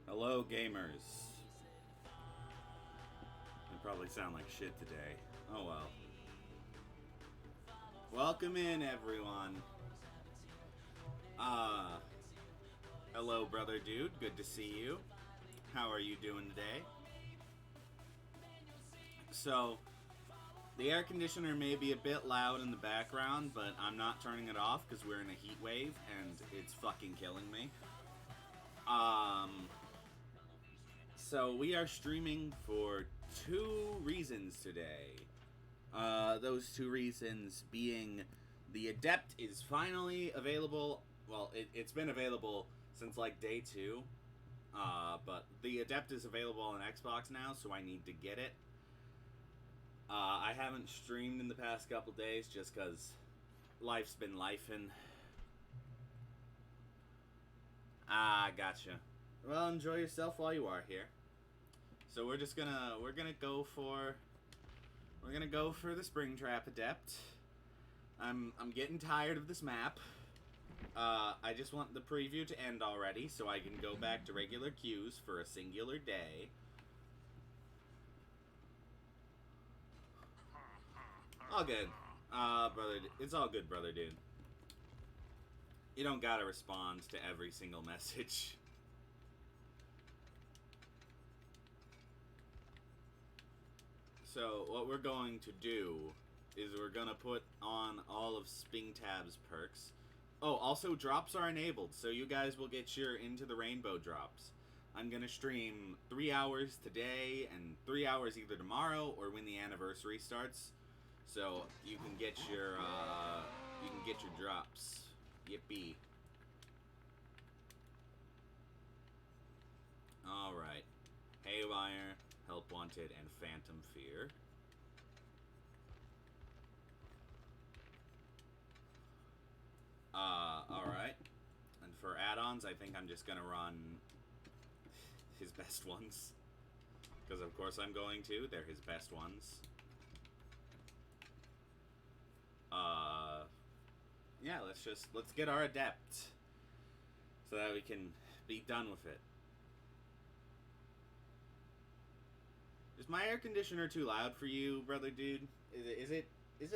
Hello, gamers. I probably sound like shit today. Oh well. Welcome in, everyone. Uh, Hello, brother dude. Good to see you. How are you doing today? So, the air conditioner may be a bit loud in the background, but I'm not turning it off because we're in a heat wave and it's fucking killing me. Um, so we are streaming for two reasons today. Those two reasons being the Adept is finally available. Well, it's been available since like day two, but the Adept is available on Xbox now, so I need to get it. I haven't streamed in the past couple days just because life's been lifing. Gotcha. Well, enjoy yourself while you are here. So we're gonna go for the Springtrap Adept. I'm getting tired of this map. I just want the preview to end already so I can go back to regular queues for a singular day. All good. Brother, it's all good, brother dude. You don't gotta respond to every single message. So, what we're going to do is we're gonna put on all of Springtab's perks. Oh, also drops are enabled, so you guys will get your Into the Rainbow drops. I'm gonna stream 3 hours today and 3 hours either tomorrow or when the anniversary starts. So you can get your drops. Yippee. Alright. Haywire, Help Wanted, and Phantom Fear. Alright. And for add-ons, I think I'm just gonna run his best ones. Because of course I'm going to. They're his best ones. Yeah, let's get our Adept. So that we can be done with it. Is my air conditioner too loud for you, brother dude? Is it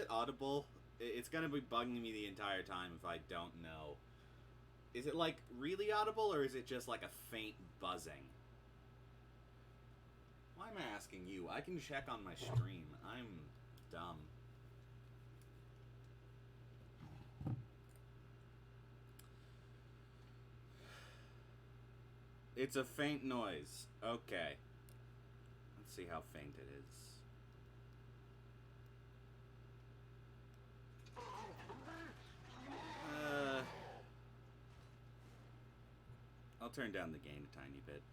audible? It's gonna be bugging me the entire time if I don't know. Is it like really audible or is it just like a faint buzzing? Why am I asking you? I can check on my stream. I'm dumb. It's a faint noise. Okay. Let's see how faint it is. I'll turn down the gain a tiny bit.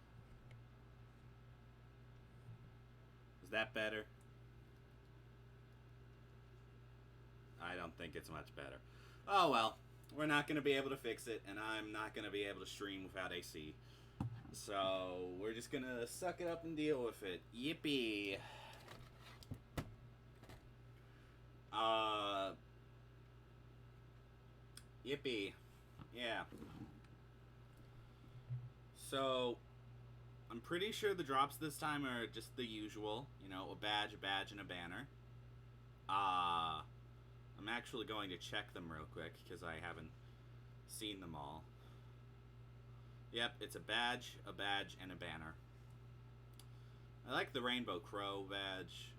Is that better? I don't think it's much better. Oh well. We're not going to be able to fix it, and I'm not going to be able to stream without AC. So, we're just going to suck it up and deal with it. Yippee! Yippee. Yeah. So, I'm pretty sure the drops this time are just the usual. You know, a badge, and a banner. I'm actually going to check them real quick, because I haven't seen them all. Yep, it's a badge, and a banner. I like the Rainbow Crow badge.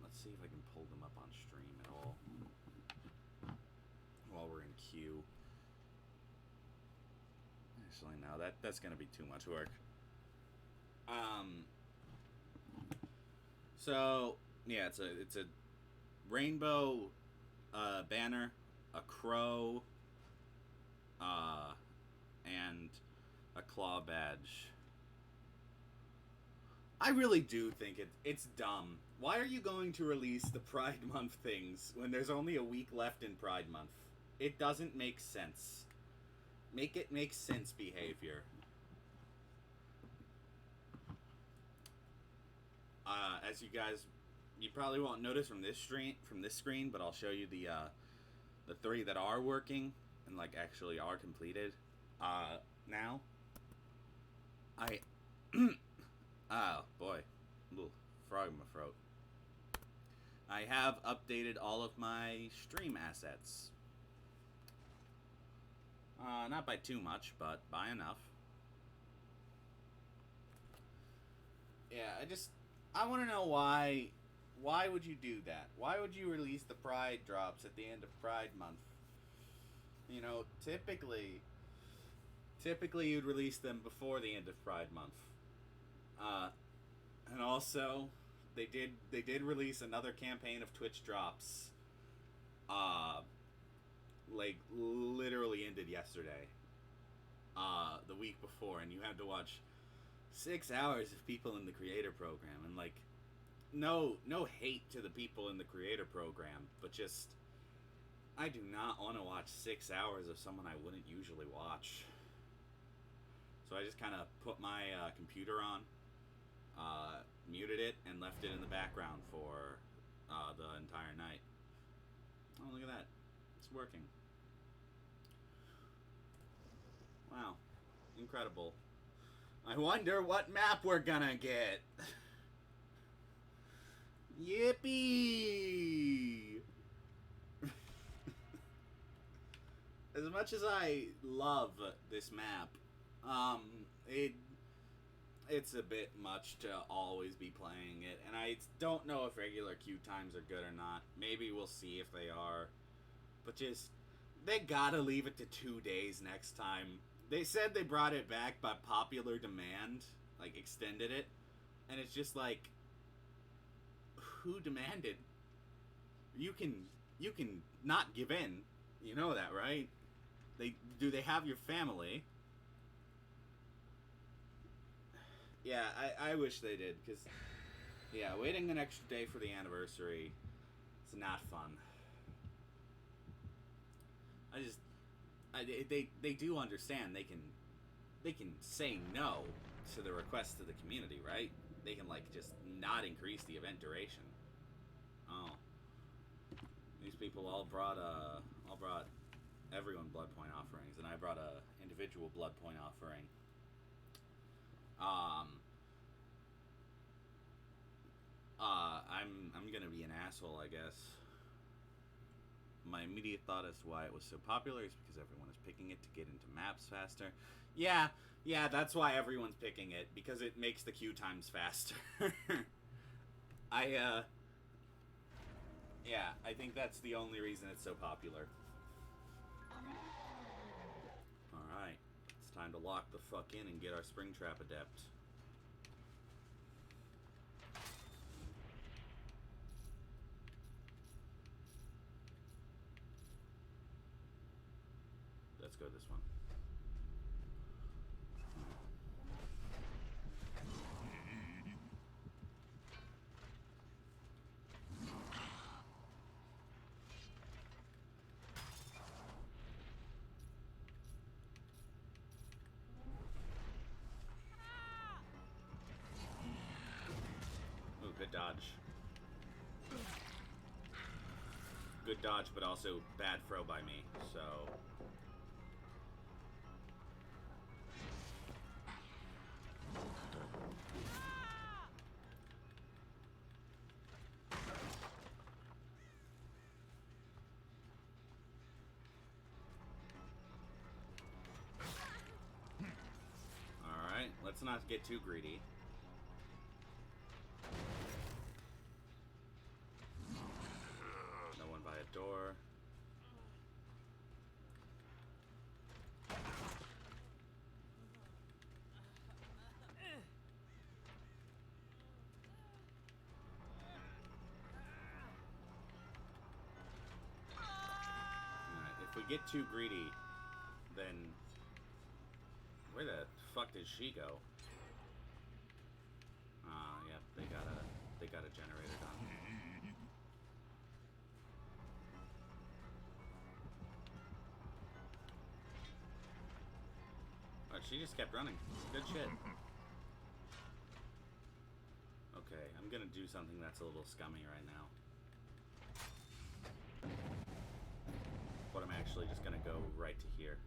Let's see if I can pull them up on stream at all while we're in queue. Actually, no, that's gonna be too much work. So yeah, it's a rainbow banner, a crow, and a claw badge. I really do think it's dumb. Why are you going to release the Pride Month things when there's only a week left in Pride Month? It doesn't make sense. Make it make sense behavior. As you probably won't notice from this screen, but I'll show you the 3 that are working and like actually are completed now. I oh boy, little frog in my throat. I have updated all of my stream assets. Not by too much, but by enough. Yeah, I want to know why. Why would you do that? Why would you release the Pride drops at the end of Pride Month? You know, typically you'd release them before the end of Pride Month. And also, they did release another campaign of Twitch drops. Like literally ended yesterday. The week before, and you had to watch 6 hours of people in the creator program, and like, no hate to the people in the creator program, but just, I do not want to watch 6 hours of someone I wouldn't usually watch. So I just kind of put my computer on, muted it, and left it in the background for the entire night. Oh, look at that. It's working. Wow. Incredible. I wonder what map we're gonna get. Yippee! As much as I love this map, it's a bit much to always be playing it, and I don't know if regular queue times are good or not. Maybe we'll see if they are, but just, they gotta leave it to 2 days next time. They said they brought it back by popular demand, like extended it, and it's just like, who demanded? You can not give in. You know that, right? Do they have your family? Yeah, I wish they did, because, yeah, waiting an extra day for the anniversary, it's not fun. They do understand they can say no to the request of the community, right? They can, like, just not increase the event duration. Oh. These people all brought everyone blood point offerings, and I brought a individual blood point offering. I'm gonna be an asshole, I guess. My immediate thought as to why it was so popular is because everyone is picking it to get into maps faster. Yeah, that's why everyone's picking it, because it makes the queue times faster. I think that's the only reason it's so popular. Alright, it's time to lock the fuck in and get our Springtrap Adept. Let's go this one. Ooh, good dodge. Good dodge, but also bad throw by me, so... Alright, let's not get too greedy. No one by a door. If we get too greedy, then where the fuck did she go? Yeah, they got a generator done. Oh, she just kept running. Good shit. Okay, I'm gonna do something that's a little scummy right now. But I'm actually just gonna go right to here.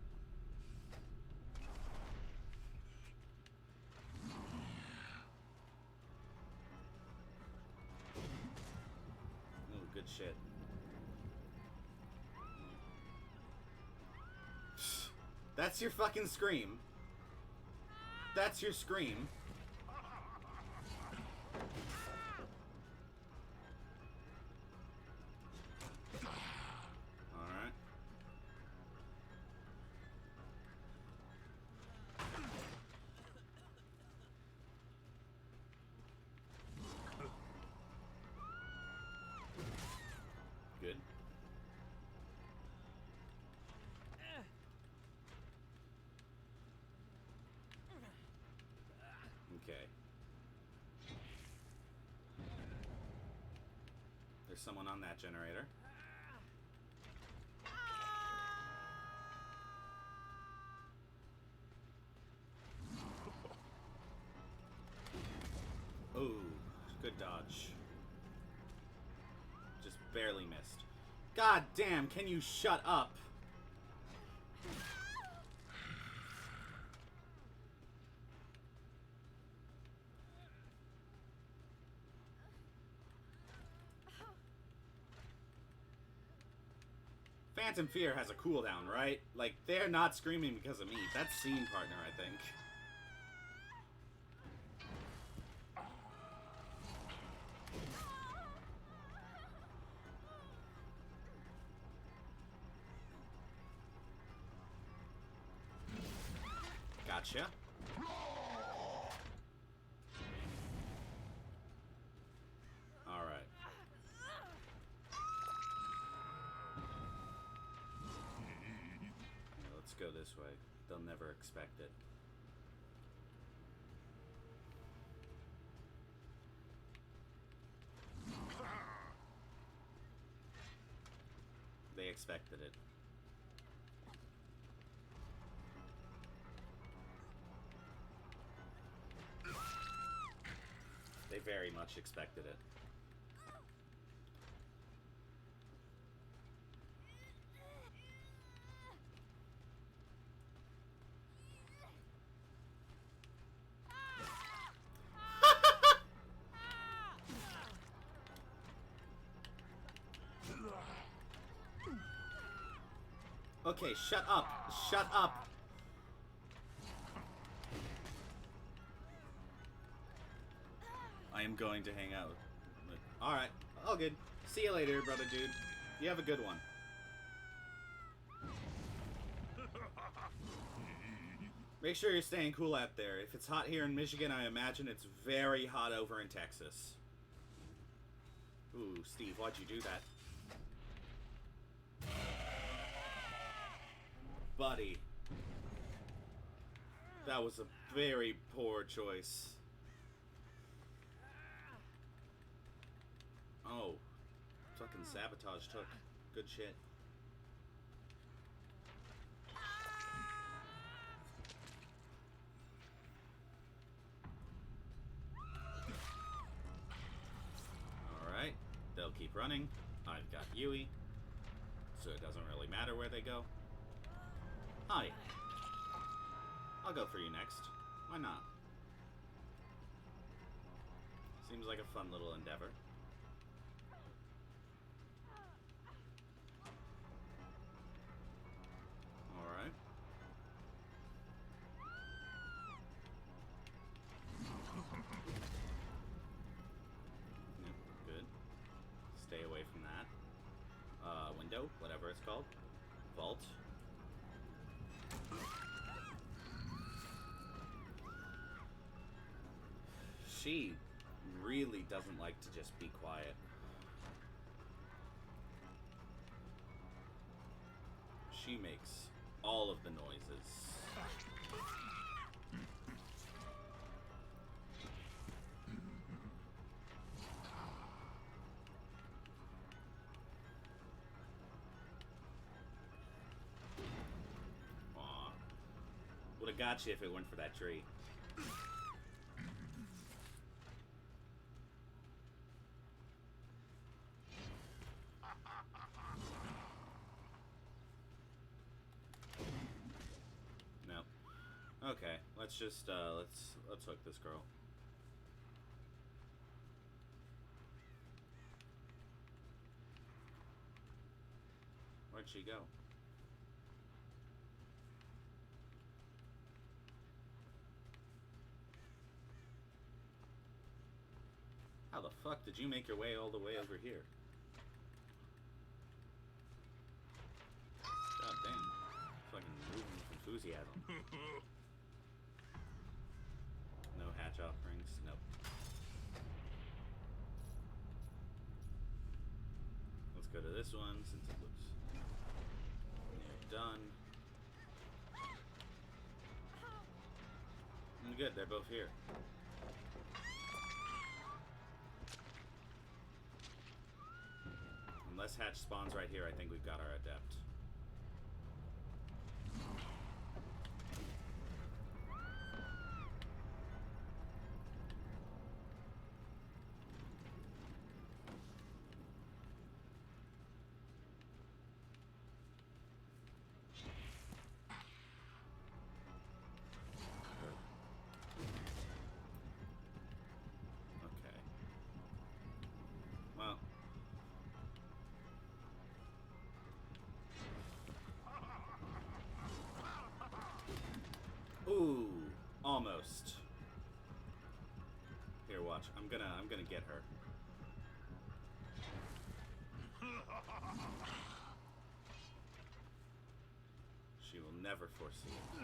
shit. That's your fucking scream. That's your scream. Alright. Good. Okay. There's someone on that generator. Ooh, good dodge. Just barely missed. God damn, can you shut up? Phantom Fear has a cooldown, right? Like, they're not screaming because of me. That's scene partner, I think. Gotcha. Alright. Let's go this way. They'll never expect it. They expected it. They very much expected it. Okay, shut up. Shut up. I am going to hang out. Alright, all good. See you later, brother dude. You have a good one. Make sure you're staying cool out there. If it's hot here in Michigan, I imagine it's very hot over in Texas. Ooh, Steve, why'd you do that? Buddy. That was a very poor choice. Oh. Fucking sabotage took. Good shit. Alright. They'll keep running. I've got Yui. So it doesn't really matter where they go. Hi. I'll go for you next. Why not? Seems like a fun little endeavor. Alright. Yep, good. Stay away from that. Window, whatever it's called. Vault. She really doesn't like to just be quiet. She makes all of the noises. Aw. Would have got you if it weren't for that tree. Okay, let's just let's hook this girl. she go? How the fuck did you make your way all the way over here? God damn. Fucking moving with enthusiasm. No hatch offerings. Nope. Let's go to this one since it looks near done. Good, they're both here. Unless hatch spawns right here, I think we've got our adept. Ooh, almost. Here, watch. I'm gonna get her. She will never foresee it.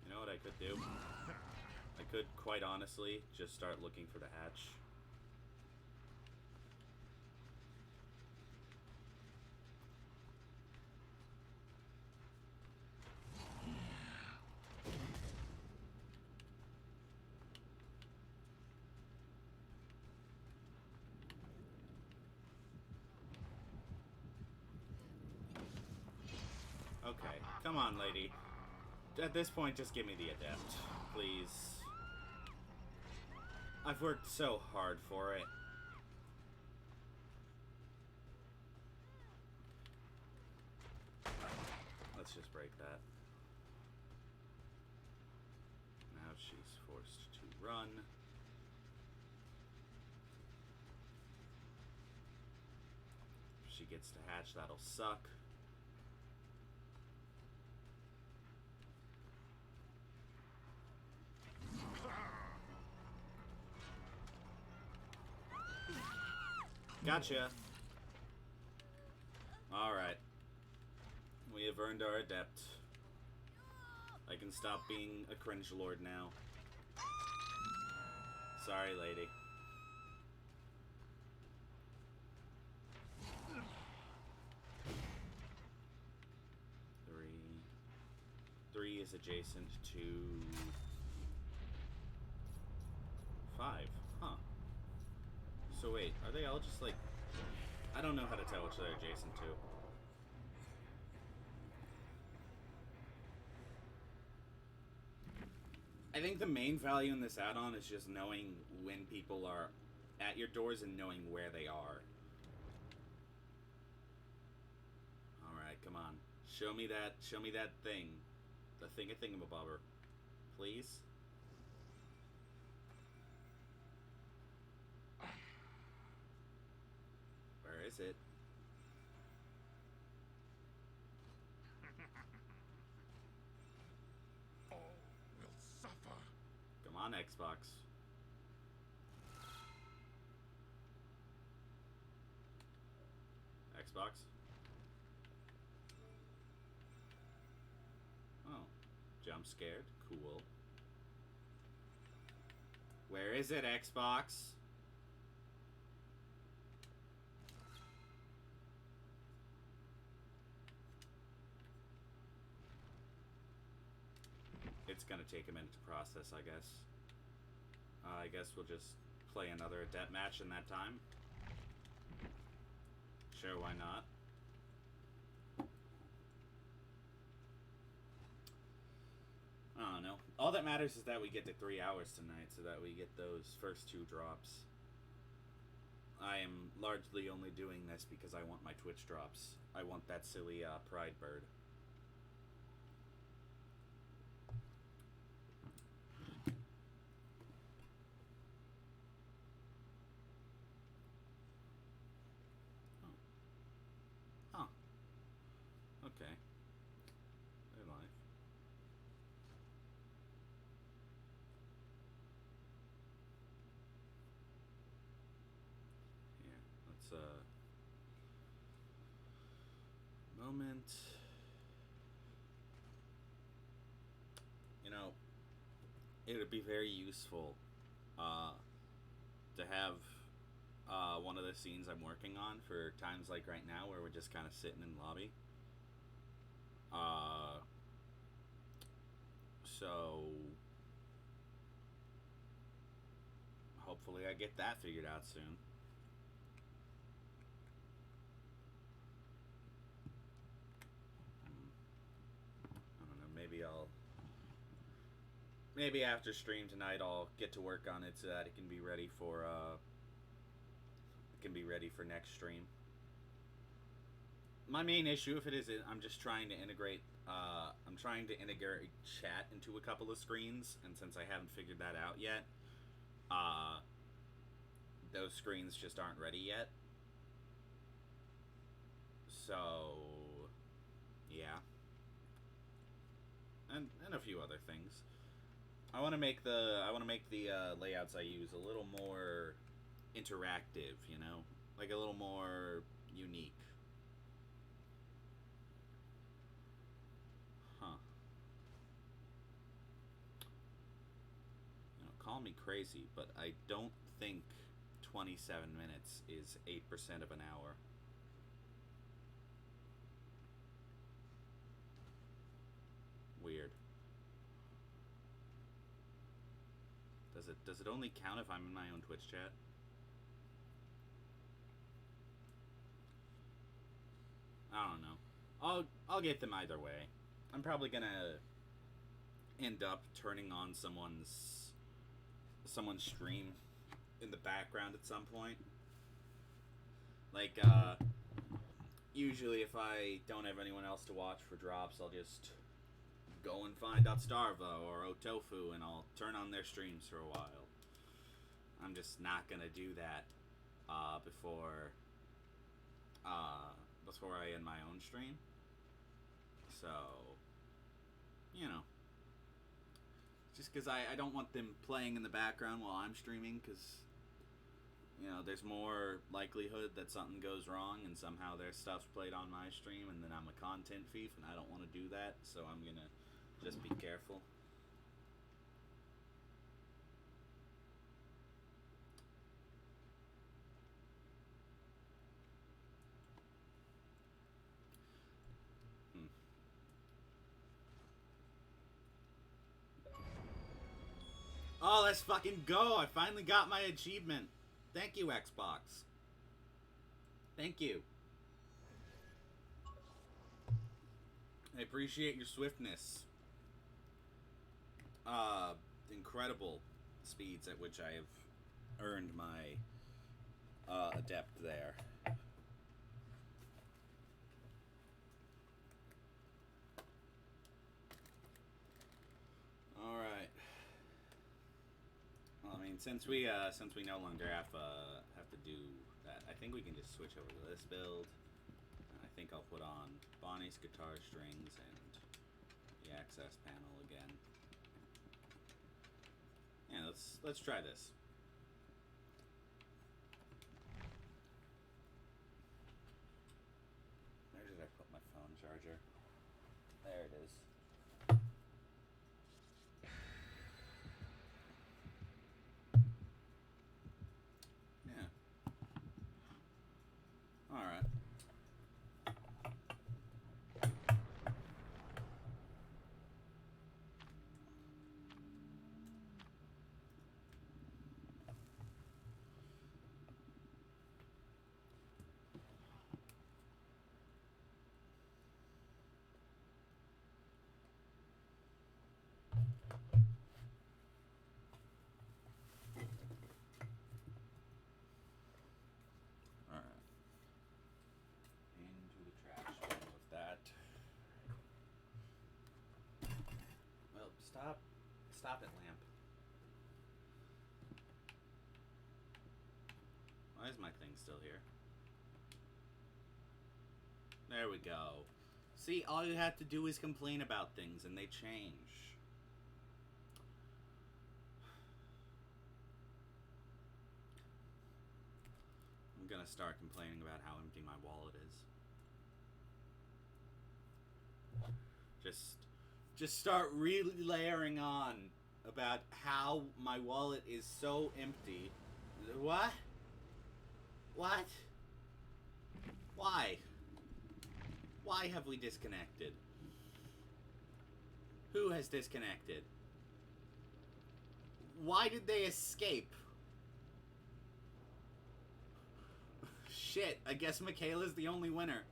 You know what I could do? I could, quite honestly, just start looking for the hatch. Okay, come on, lady. At this point, just give me the adept, please. I've worked so hard for it. Let's just break that. Now she's forced to run. If she gets to hatch, that'll suck. Gotcha. Alright. We have earned our adept. I can stop being a cringe lord now. Sorry, lady. Three is adjacent to 5. Huh. So wait, are they all just like... I don't know how to tell which they're adjacent to. I think the main value in this add-on is just knowing when people are at your doors and knowing where they are. Alright, come on. Show me that thing. The thingamabobber. Please? Where is it? All will suffer. Come on, Xbox. Xbox? Oh. Jump scared. Cool. Where is it, Xbox? It's gonna take a minute to process, I guess. I guess we'll just play another adept match in that time. Sure, why not? I don't know. All that matters is that we get to 3 hours tonight, so that we get those first 2 drops. I am largely only doing this because I want my Twitch drops. I want that silly Pride bird. Just a moment. You know, it would be very useful to have one of the scenes I'm working on for times like right now where we're just kind of sitting in lobby. So hopefully I get that figured out soon. I don't know, maybe after stream tonight I'll get to work on it so that it can be ready for next stream. My main issue, if it is, I'm just trying to integrate chat into a couple of screens, and since I haven't figured that out yet, those screens just aren't ready yet. So, yeah. And a few other things. I want to make the layouts I use a little more interactive, you know? Like a little more unique. Huh. You know, call me crazy, but I don't think 27 minutes is 8% of an hour. Weird. Does it only count if I'm in my own Twitch chat? I don't know. I'll get them either way. I'm probably gonna end up turning on someone's stream in the background at some point. Like, usually if I don't have anyone else to watch for drops, I'll just go and find Starvo or Otofu and I'll turn on their streams for a while. I'm just not gonna do that before I end my own stream. So, you know, just because I don't want them playing in the background while I'm streaming, because, you know, there's more likelihood that something goes wrong and somehow their stuff's played on my stream and then I'm a content thief and I don't want to do that, so I'm gonna just be careful. Oh, let's fucking go! I finally got my achievement. Thank you, Xbox. Thank you. I appreciate your swiftness. Incredible speeds at which I have earned my adept there. All right. Well, I mean, since we no longer have to do that, I think we can just switch over to this build. I think I'll put on Bonnie's guitar strings and the access panel again. Yeah, let's try this. Where did I put my phone charger? There it is. Yeah. All right. Stop it, lamp. Why is my thing still here? There we go. See, all you have to do is complain about things and they change. I'm gonna start complaining about how empty my wallet is. Just start really layering on about how my wallet is so empty. What? What? Why? Why have we disconnected? Who has disconnected? Why did they escape? Shit, I guess Michaela's the only winner.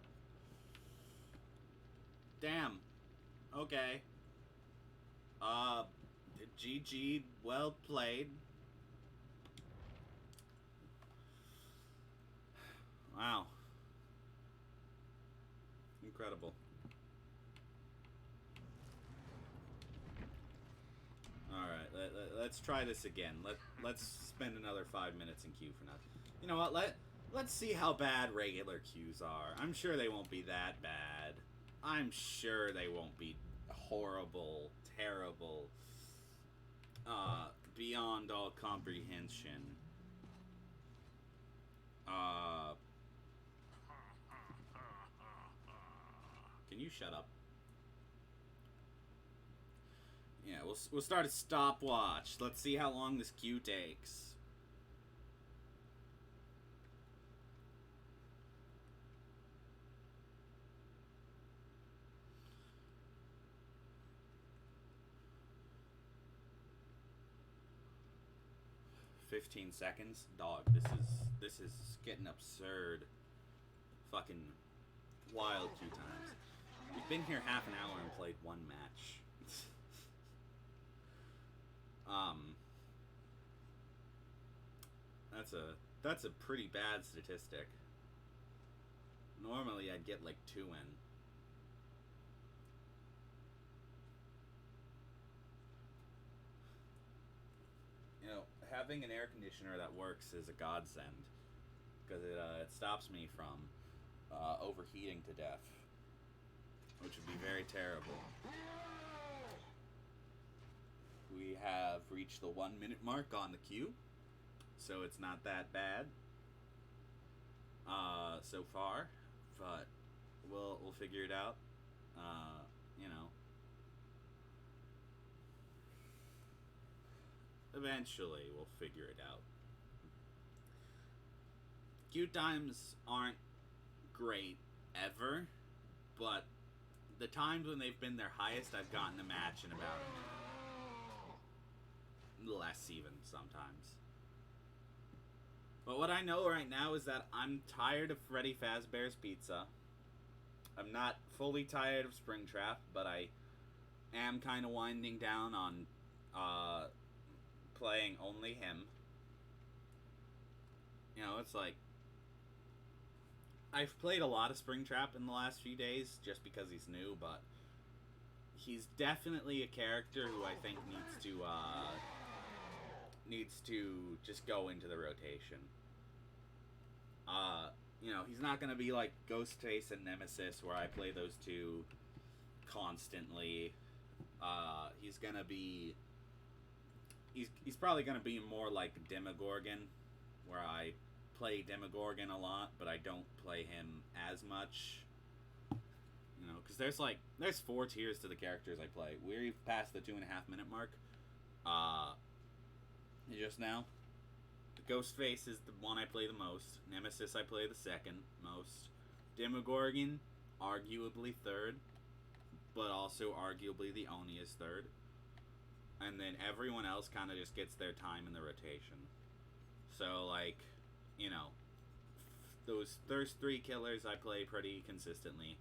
Damn. Okay. GG, well played. Wow. Incredible. Alright, let's try this again. Let's spend another 5 minutes in queue for now. You know what, let's see how bad regular queues are. I'm sure they won't be that bad. I'm sure they won't be horrible, terrible, beyond all comprehension. Can you shut up? Yeah, we'll start a stopwatch. Let's see how long this queue takes. "15 seconds? Dog, this is getting absurd. Fucking wild queue times. We've been here half an hour and played one match. That's a pretty bad statistic. Normally I'd get like 2 in. You know, having an air conditioner that works is a godsend, because it stops me from overheating to death, which would be very terrible. We have reached the 1 minute mark on the queue, so it's not that bad so far, but we'll figure it out. You know, eventually we'll figure it out. Queue times aren't great ever, but the times when they've been their highest, I've gotten a match in about less even sometimes. But what I know right now is that I'm tired of Freddy Fazbear's Pizza. I'm not fully tired of Springtrap, but I am kind of winding down on playing only him. You know, it's like, I've played a lot of Springtrap in the last few days just because he's new, but he's definitely a character who I think needs to just go into the rotation. You know, he's not gonna be like Ghostface and Nemesis, where I play those two constantly. He's gonna be... He's probably gonna be more like Demogorgon, where I play Demogorgon a lot, but I don't play him as much. You know, because there's 4 tiers to the characters I play. We've passed the 2.5 minute mark. Just now. Ghostface is the one I play the most. Nemesis I play the second most. Demogorgon, arguably third, but also arguably the Oni is third. And then everyone else kind of just gets their time in the rotation. So, like, you know, those first 3 killers I play pretty consistently.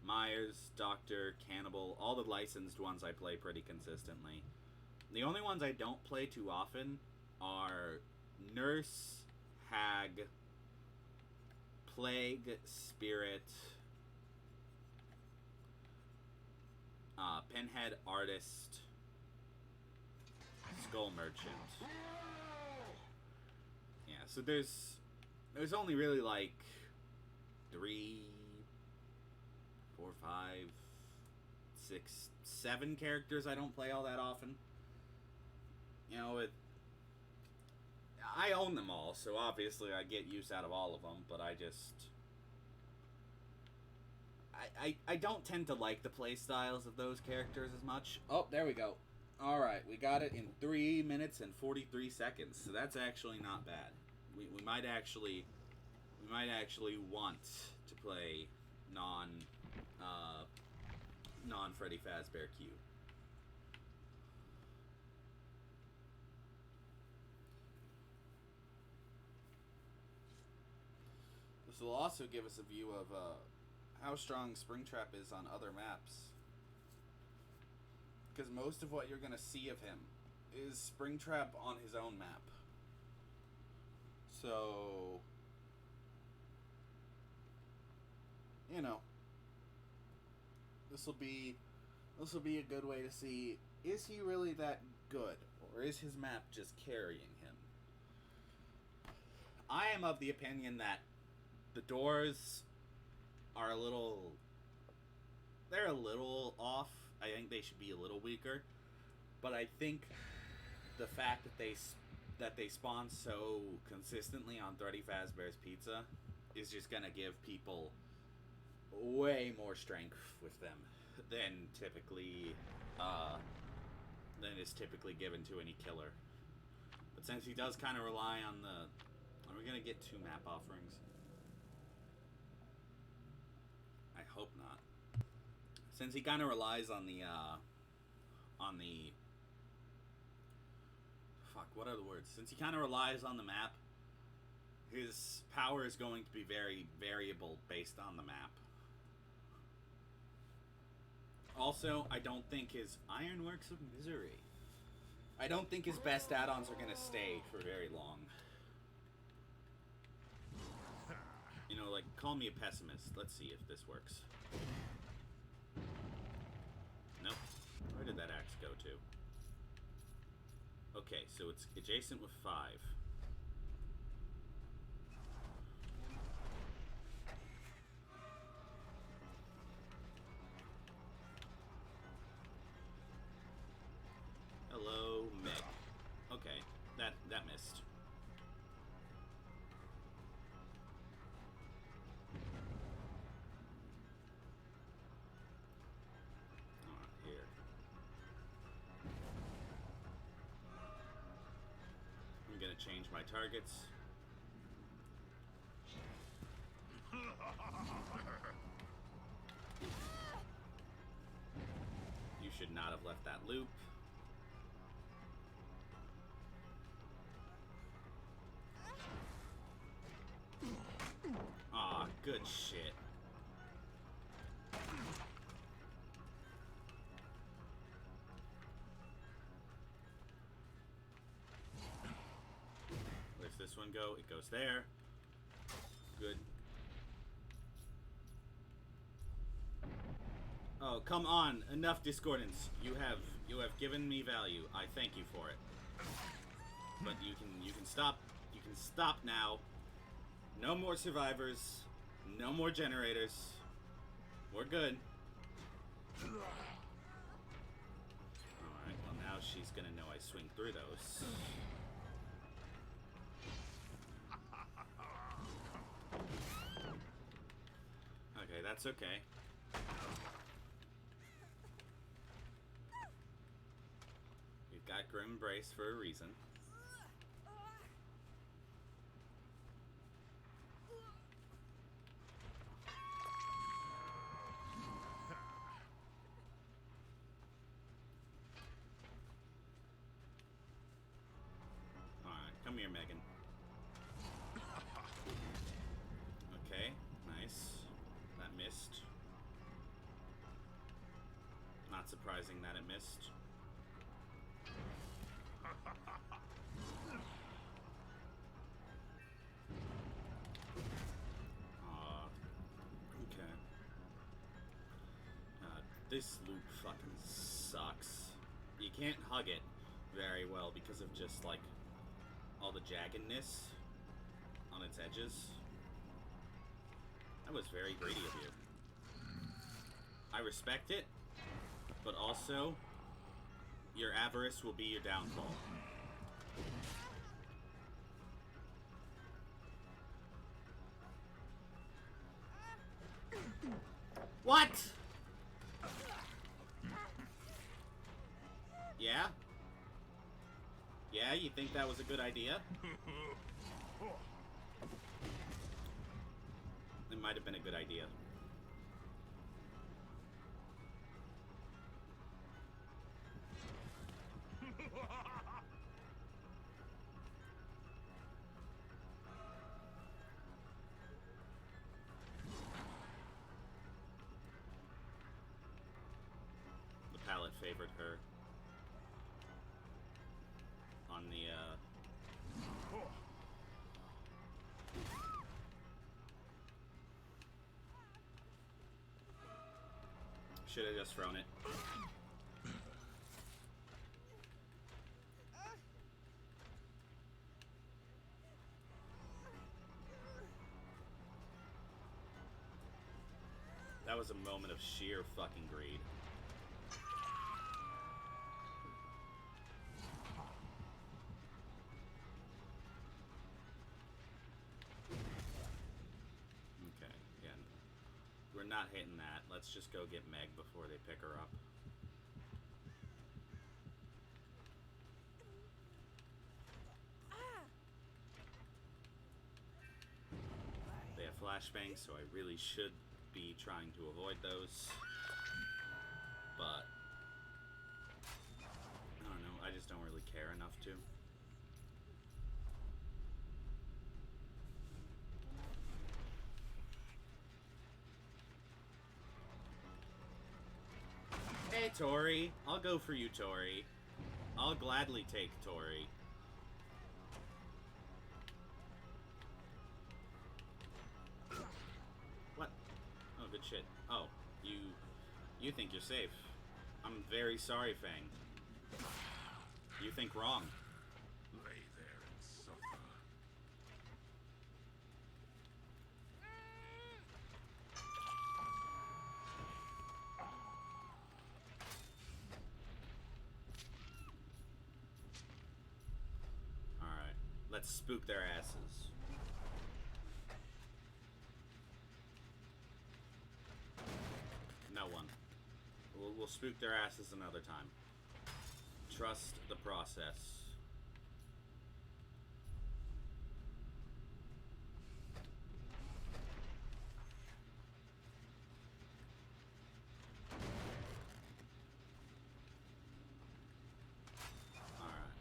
Myers, Doctor, Cannibal, all the licensed ones I play pretty consistently. The only ones I don't play too often are Nurse, Hag, Plague, Spirit, Pinhead, Artist, Skull Merchant. Yeah, so there's only really like 3, 4, 5, 6, 7 characters I don't play all that often. You know, I own them all, so obviously I get use out of all of them, but I just... I don't tend to like the playstyles of those characters as much. Oh, there we go. Alright, we got it in 3 minutes and 43 seconds, so that's actually not bad. We might actually want to play non Freddy Fazbear Q. This will also give us a view of how strong Springtrap is on other maps. Because most of what you're going to see of him is Springtrap on his own map. So, you know, this will be a good way to see, is he really that good, or is his map just carrying him? I am of the opinion that the doors are they're a little off. I think they should be a little weaker, but I think the fact that they spawn so consistently on Freddy Fazbear's Pizza is just gonna give people way more strength with them than is typically given to any killer. But since he does kind of rely on the... Are we gonna get 2 map offerings? I hope not. Since he kind of relies on the fuck, what are the words? Since he kind of relies on the map, his power is going to be very variable based on the map. Also, I don't think his Ironworks of Misery, I don't think his best add-ons are going to stay for very long. You know, like, call me a pessimist. Let's see if this works. Nope. Where did that axe go to? Okay, so it's adjacent with 5. Hello, Meg. Okay, that missed. Here. I'm gonna change my targets. You should not have left that loop. Aw, good shit. Where's this one go? It goes there. Good. Oh, come on. Enough discordance. You have given me value. I thank you for it. But you can stop. You can stop now. No more survivors. No more generators. We're good. Alright, well now she's gonna know I swing through those. Okay, that's okay. We've got Grim Brace for a reason. Come here, Megan. Okay, nice. That missed. Not surprising that it missed. Okay. This loop fucking sucks. You can't hug it very well because of just, like, all the jaggedness on its edges. That was very greedy of you. I respect it, but also, your avarice will be your downfall. What? Yeah? Yeah, you think that was a good idea? It might have been a good idea. The palette favored her. On the, should have just thrown it. That was a moment of sheer fucking greed. Okay, yeah. We're not hitting that. Let's just go get Meg before they pick her up. They have flashbangs, so I really should be trying to avoid those. But I don't know, I just don't really care enough to. Hey, Tori. I'll go for you, Tori. I'll gladly take Tori. What? Oh, good shit. Oh, you think you're safe. I'm very sorry, Fang. You think wrong. Lay there and suffer. Alright. Let's spook their asses. No one. We'll spook their asses another time. Trust the process. Alright.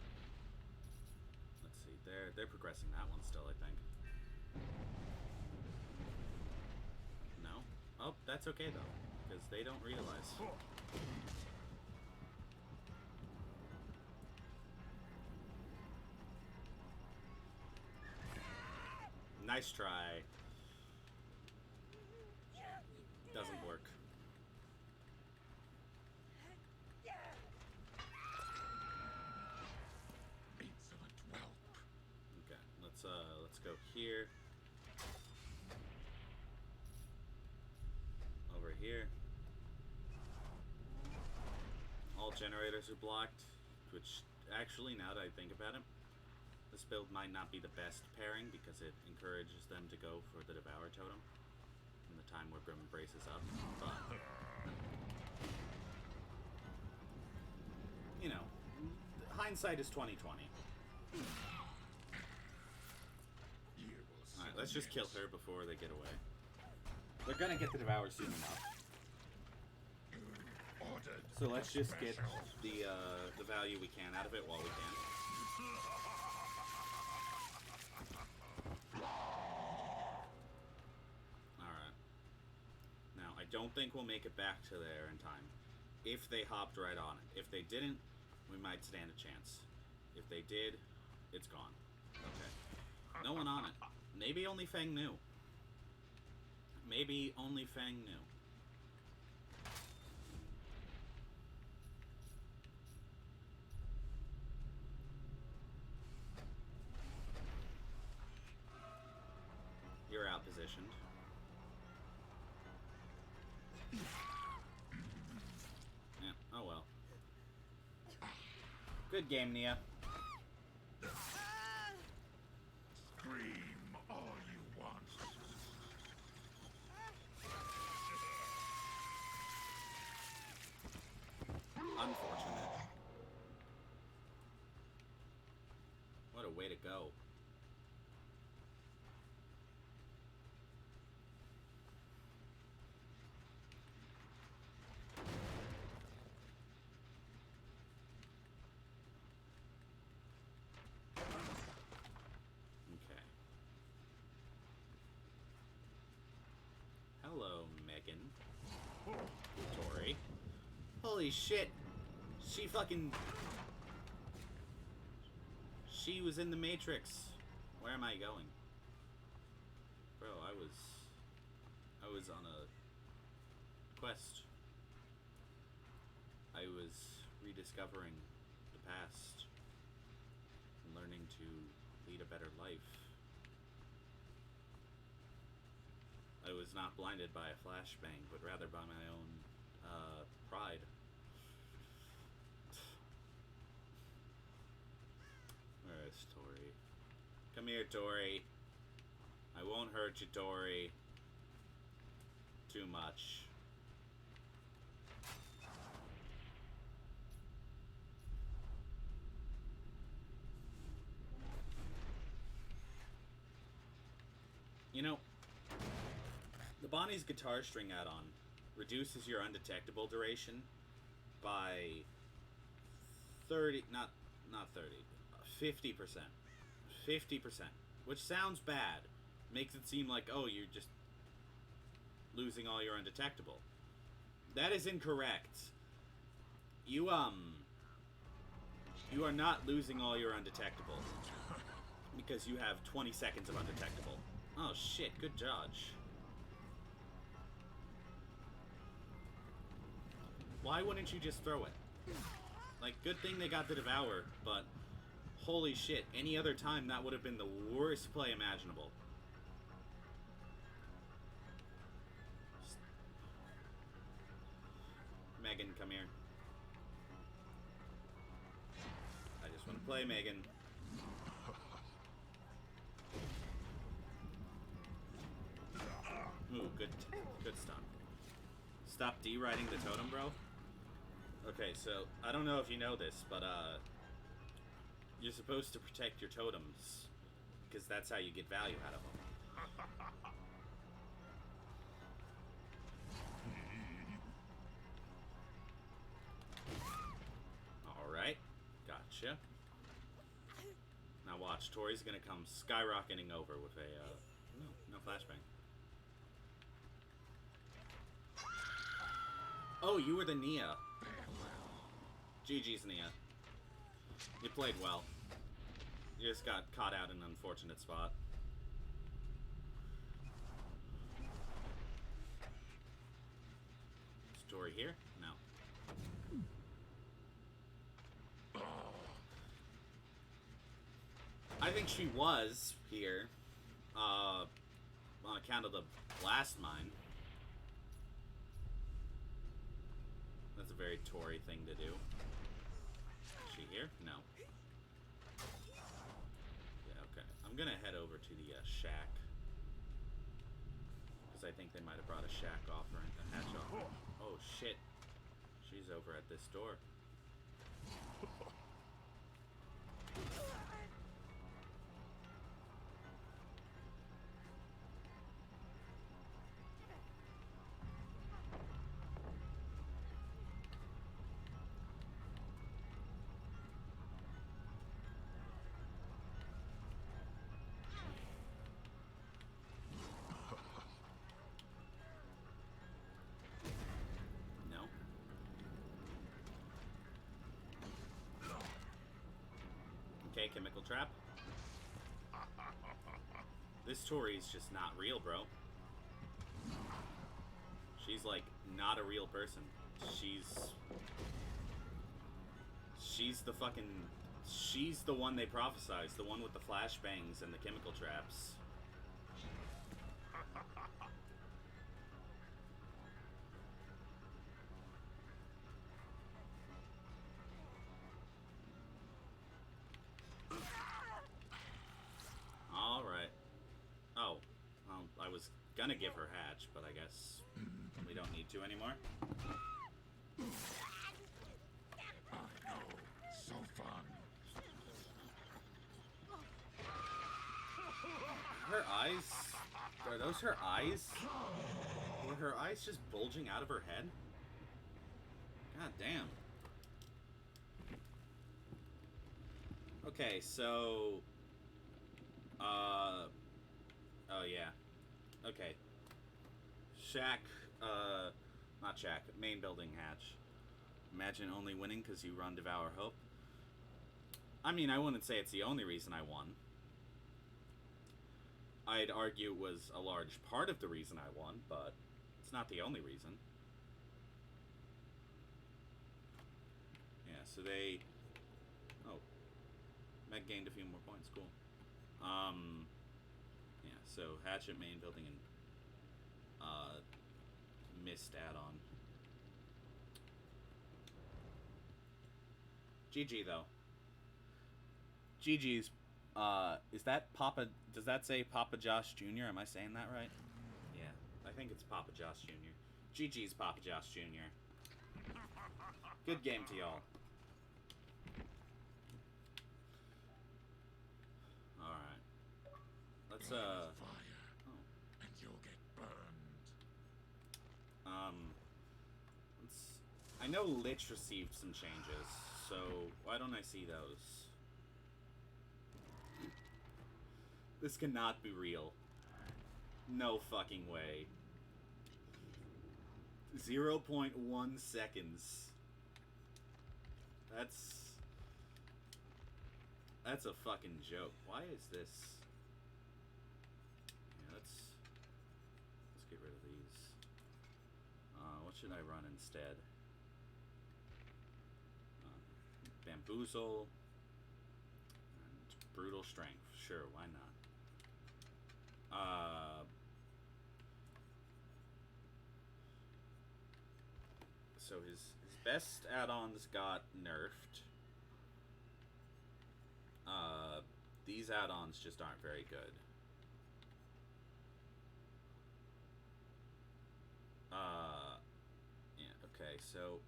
Let's see. They're progressing that one still, I think. No? Oh, that's okay though, because they don't realize. Nice try. Doesn't work. Insolent whelp. Okay, let's go here. Over here. All generators are blocked, which actually, now that I think about it, this build might not be the best pairing because it encourages them to go for the Devour Totem in the time where Grim Embrace is up, but you know, hindsight is 20/20. Alright, let's just kill her before they get away. They're gonna get the Devour soon enough. So let's just get the value we can out of it while we can. Alright. Now, I don't think we'll make it back to there in time. If they hopped right on it. If they didn't, we might stand a chance. If they did, it's gone. Okay. No one on it. Maybe only Fang knew. Maybe only Fang knew. You're outpositioned. Yeah, oh well. Good game, Nia. Scream all you want. way to go. Okay. Hello, Megan. Tori. Holy shit! She fucking... She was in the Matrix. Where am I going? Bro, I was on a quest. I was rediscovering the past and learning to lead a better life. I was not blinded by a flashbang, but rather by my own pride. Where's Tori? Come here, Tori. I won't hurt you, Tori. Too much. You know, the Bonnie's guitar string add-on reduces your undetectable duration by 30, not 30, 50%. 50%, which sounds bad. Makes it seem like, oh, you're just losing all your undetectable. That is incorrect. You are not losing all your undetectable because you have 20 seconds of undetectable. Oh shit, good dodge. Why wouldn't you just throw it? Like, good thing they got the Devour, but holy shit, any other time that would have been the worst play imaginable. Megan, come here. I just want to play, Megan. Ooh, good stun. Stop D-riding the totem, bro. Okay, so, I don't know if you know this, but, you're supposed to protect your totems, because that's how you get value out of them. Alright, gotcha. Now watch, Tori's gonna come skyrocketing over with a, no flashbang. Oh, you were the Nia. GG's, Nia. You played well. You just got caught out in an unfortunate spot. Is Tori here? No. I think she was here. On account of the blast mine. That's a very Tori thing to do. Is she here? No. Yeah, okay. I'm gonna head over to the shack. Because I think they might have brought a shack offering, a hatch offering. Oh shit. She's over at this door. Okay, chemical trap. This Tori's just not real, bro. She's like not a real person. She's the fucking... She's the one they prophesized, the one with the flashbangs and the chemical traps. Alright. Oh. I was gonna give her hatch, but I guess we don't need to anymore. I know. So fun. Her eyes... Are those her eyes? Were her eyes just bulging out of her head? God damn. Okay, so... Oh, yeah. Okay. Shack, not shack, main building hatch. Imagine only winning because you run Devour Hope. I mean, I wouldn't say it's the only reason I won. I'd argue it was a large part of the reason I won, but it's not the only reason. Yeah, so they... Oh. Meg gained a few more points, cool. Yeah, so Hatchet, main building, and Mist add-on. GG, though. GG's, is that Papa, does that say Papa Josh Jr.? Am I saying that right? Yeah, I think it's Papa Josh Jr. GG's Papa Josh Jr. Good game to y'all. Alright. Let's, fire, and you'll get burned. I know Lich received some changes, so why don't I see those? This cannot be real. No fucking way. 0.1 seconds. That's a fucking joke. Why is this? Yeah, let's get rid of these. What should I run instead? Bamboozle and Brutal Strength. Sure, why not? So his best add-ons got nerfed. These add-ons just aren't very good. Yeah, okay, so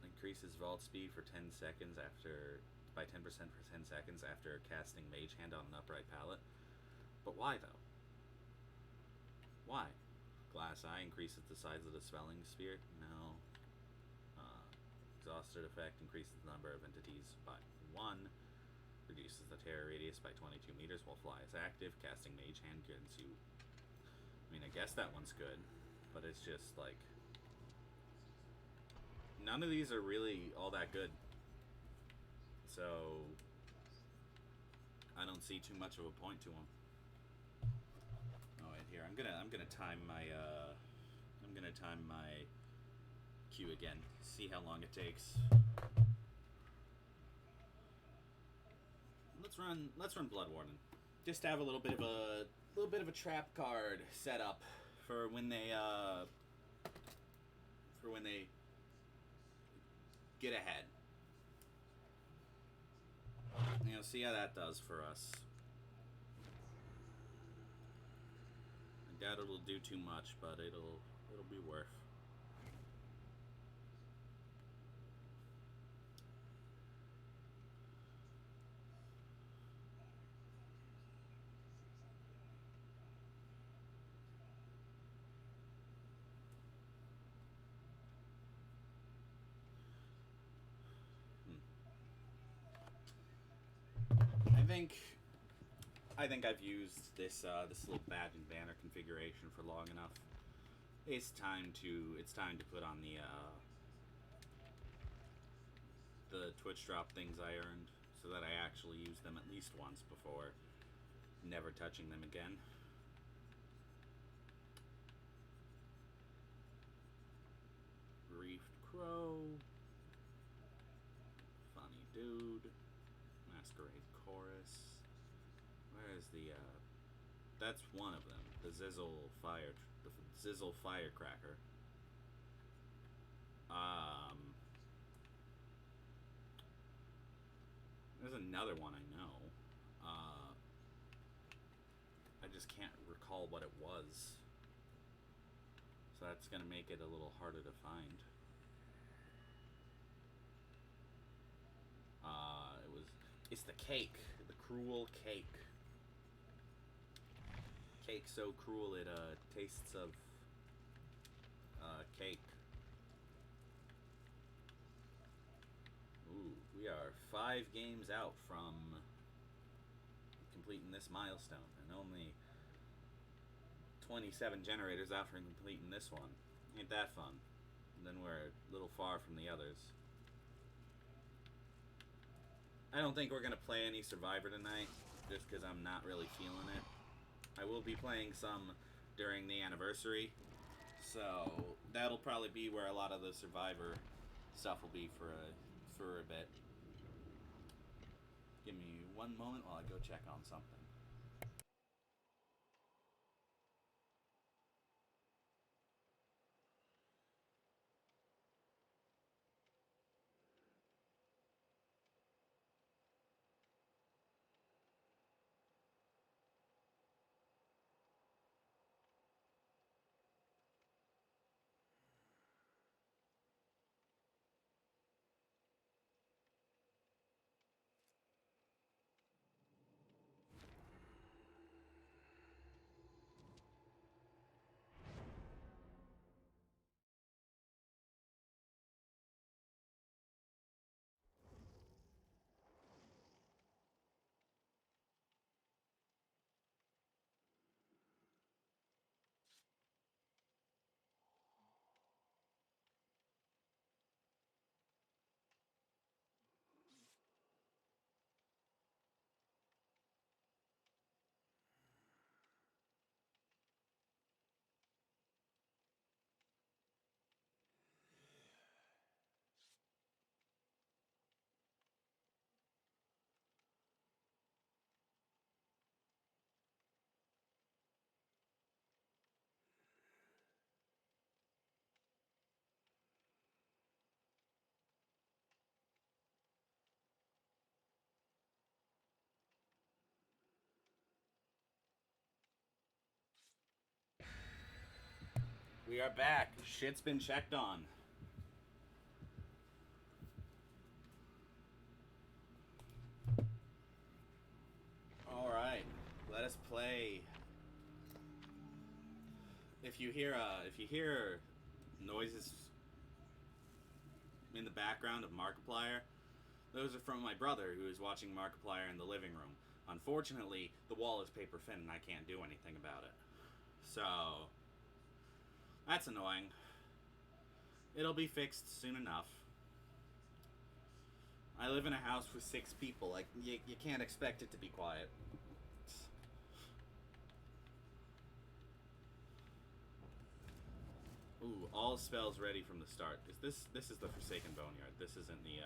increases vault speed for 10 seconds by 10% for 10 seconds after casting Mage Hand on an upright pallet. But why, though? Why? Glass Eye increases the size of the Spelling Sphere? No. Exhausted effect increases the number of entities by 1. Reduces the terror radius by 22 meters while Fly is active. Casting Mage Hand gives you... I mean, I guess that one's good. But it's just, like... None of these are really all that good. So... I don't see too much of a point to them. Oh wait, here I'm gonna time my queue again. See how long it takes. Let's run Blood Warden. Just to have a little bit of a trap card set up for when they get ahead. You know, see how that does for us. I doubt it'll do too much, but it'll be worth. I think I've used this little badge and banner configuration for long enough. It's time to put on the Twitch drop things I earned, so that I actually use them at least once before never touching them again. Reefed Crow, Funny Dude, Masquerade Chorus. Where is the, that's one of them. The Zizzle Firecracker. There's another one I know. I just can't recall what it was. So that's gonna make it a little harder to find. It's the cake. The cruel cake. Cake so cruel it tastes of cake. Ooh, we are 5 games out from completing this milestone, and only 27 generators out from completing this one. Ain't that fun? And then we're a little far from the others. I don't think we're gonna play any Survivor tonight, just because I'm not really feeling it. I will be playing some during the anniversary, so that'll probably be where a lot of the Survivor stuff will be for a bit. Give me one moment while I go check on something. We are back. Shit's been checked on. Alright. Let us play. If you hear noises in the background of Markiplier, those are from my brother who is watching Markiplier in the living room. Unfortunately, the wall is paper thin and I can't do anything about it. So that's annoying. It'll be fixed soon enough. I live in a house with 6 people. Like, you can't expect it to be quiet. Ooh, all spells ready from the start. This is the Forsaken Boneyard. This isn't the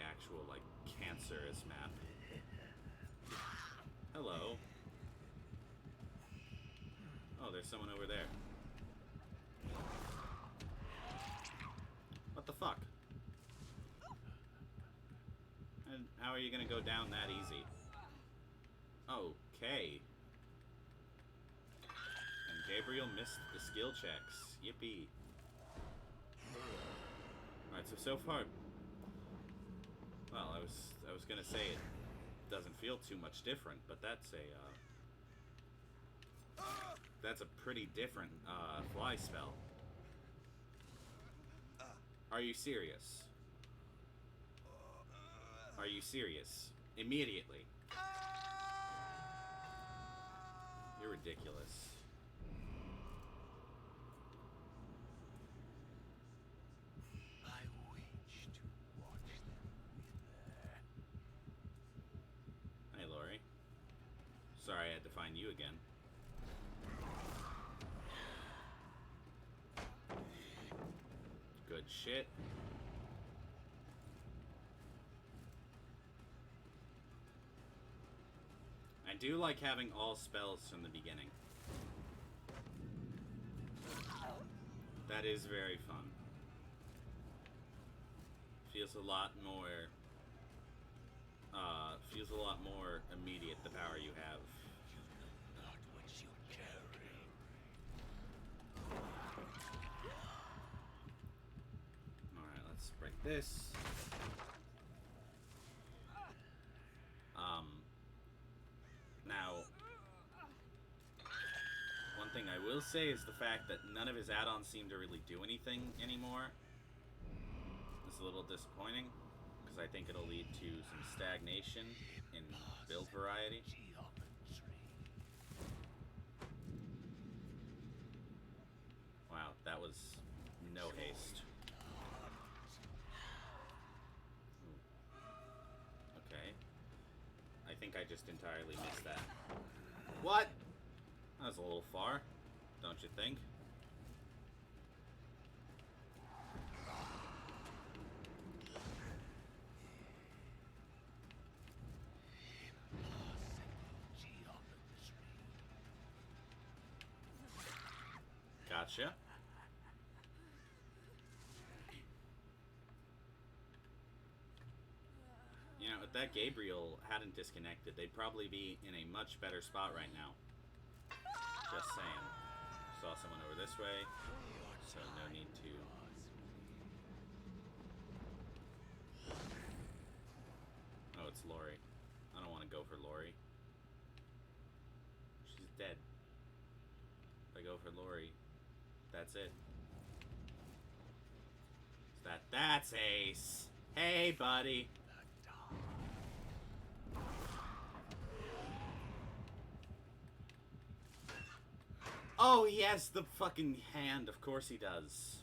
actual, like, cancerous map. Hello. Oh, there's someone over there. What the fuck? And how are you gonna go down that easy? Okay. And Gabriel missed the skill checks. Yippee. Alright, so far... Well, I was gonna say it doesn't feel too much different, but that's a pretty different, fly spell. Are you serious? Are you serious? Immediately. You're ridiculous. I wish to watch them wither. Hey, Lori. Sorry I had to find you again. Good shit. I do like having all spells from the beginning. That is very fun. Feels a lot more immediate, the power you have. Not what you carry. Alright, let's break this. Now, thing I will say is the fact that none of his add-ons seem to really do anything anymore. It's a little disappointing, because I think it'll lead to some stagnation in build variety. Wow, that was no haste. Okay. I think I just entirely missed that. What? That was a little far, don't you think? Gotcha. You know, if that Gabriel hadn't disconnected, they'd probably be in a much better spot right now. Just saying. Saw someone over this way, so no need to. Oh, it's Lori. I don't want to go for Lori. She's dead. If I go for Lori, that's it. That's Ace. Hey, buddy. Oh, yes, the fucking hand. Of course he does.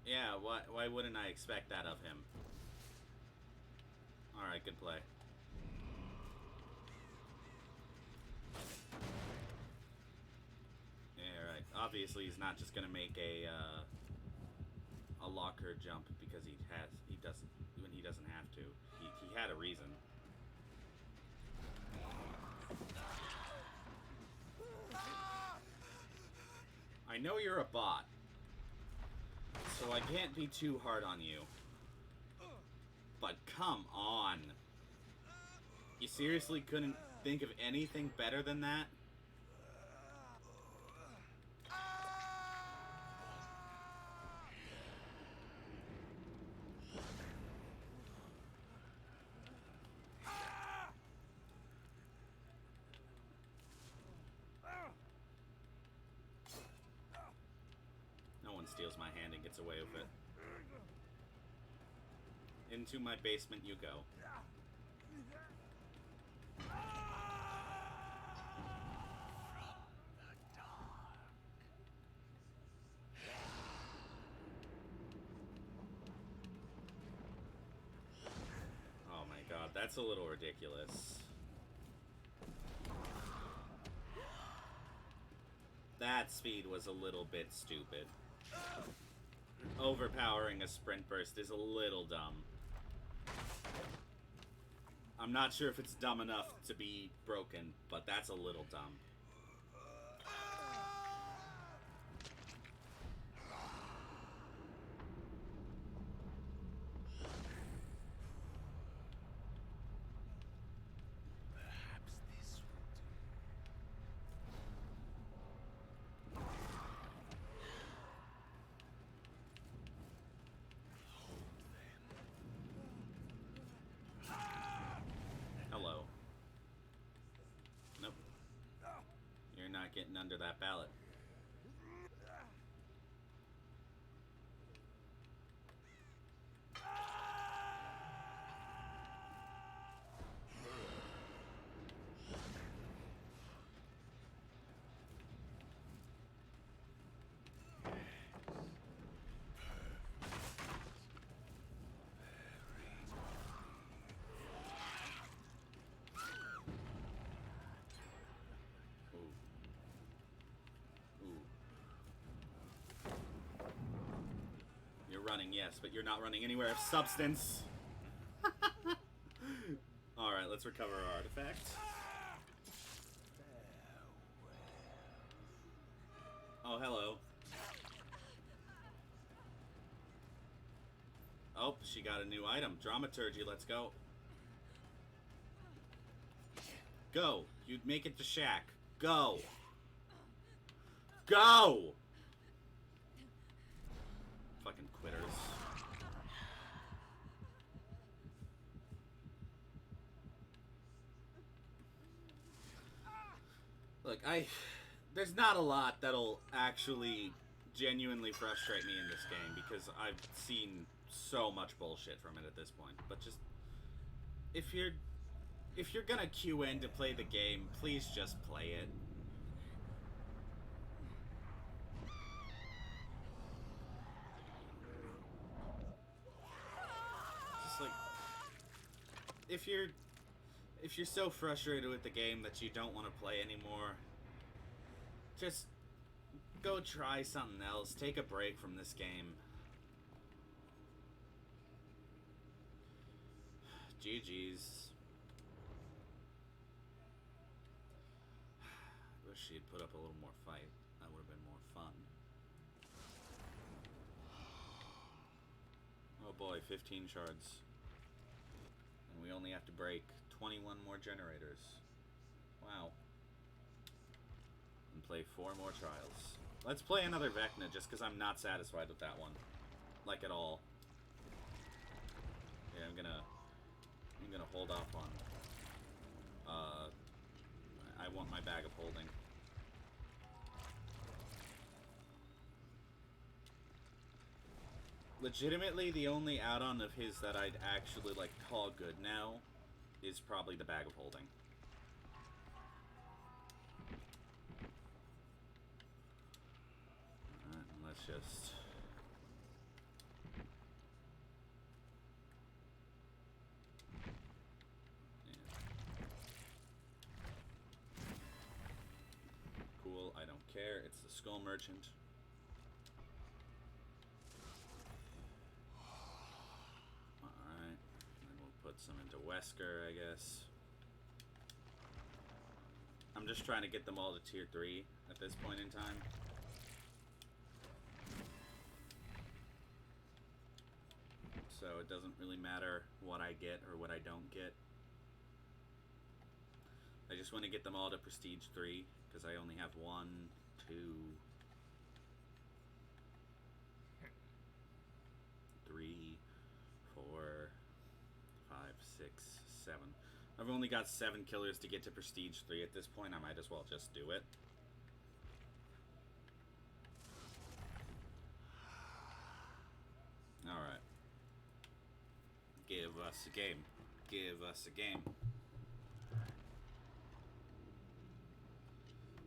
Yeah, why wouldn't I expect that of him? Alright, good play. Yeah, right. Obviously, he's not just gonna make a locker jump because he doesn't, when he doesn't have to. He had a reason. I know you're a bot, so I can't be too hard on you. But come on. You seriously couldn't think of anything better than that? No one steals my hand and gets away with it. Into my basement you go. Oh my god, that's a little ridiculous. That speed was a little bit stupid. Overpowering a sprint burst is a little dumb. I'm not sure if it's dumb enough to be broken, but that's a little dumb. Hello. Nope. You're not getting under that ballot. You're running, yes, but you're not running anywhere of substance. Alright, let's recover our artifact. Oh, hello. Oh, she got a new item. Dramaturgy, let's go. Go! You'd make it to Shack. Go! Go! Fucking quitters. Look, there's not a lot that'll actually genuinely frustrate me in this game because I've seen so much bullshit from it at this point. But just if you're gonna queue in to play the game, please just play it. Just like if you're so frustrated with the game that you don't want to play anymore, just go try something else. Take a break from this game. GG's. Wish she'd put up a little more fight. That would have been more fun. Oh boy, 15 shards. And we only have to break 21 more generators. Wow. And play 4 more trials. Let's play another Vecna just because I'm not satisfied with that one. Like at all. Yeah, I'm gonna hold off on. I want my bag of holding. Legitimately, the only add-on of his that I'd actually like call good now is probably the bag of holding. Alright, let's just... Cool, I don't care. It's the Skull Merchant. Alright. Then we'll put some into Wesker, I guess. I'm just trying to get them all to tier 3 at this point in time. So it doesn't really matter what I get or what I don't get. I just want to get them all to Prestige 3, because I only have 1, 2, 3, 4, 5, 6, 7. I've only got 7 killers to get to Prestige 3 at this point. I might as well just do it. Alright. Give us a game. Give us a game.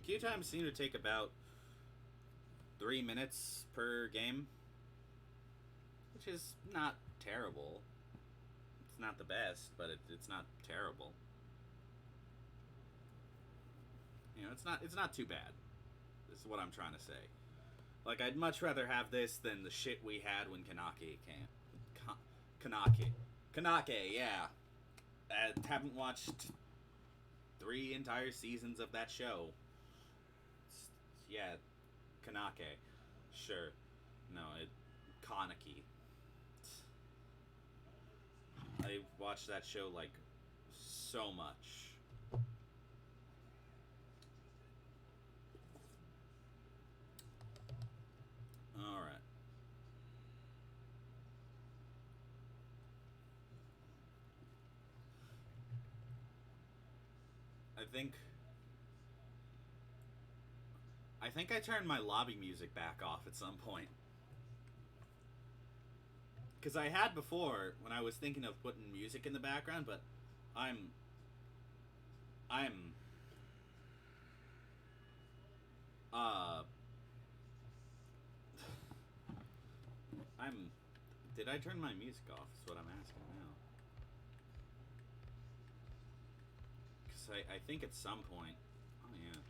Queue times seem to take about 3 minutes per game, which is not terrible. It's not the best, but it's not terrible. You know, it's not too bad. This is what I'm trying to say. Like, I'd much rather have this than the shit we had when Kanake came. Kanake, yeah. I haven't watched 3 entire seasons of that show. Yeah, Kanake. Sure. No, Kaneki. I watched that show, like, so much. Alright. I think I turned my lobby music back off at some point. Because I had before, when I was thinking of putting music in the background, but did I turn my music off, is what I'm asking now. Because I think at some point, oh yeah.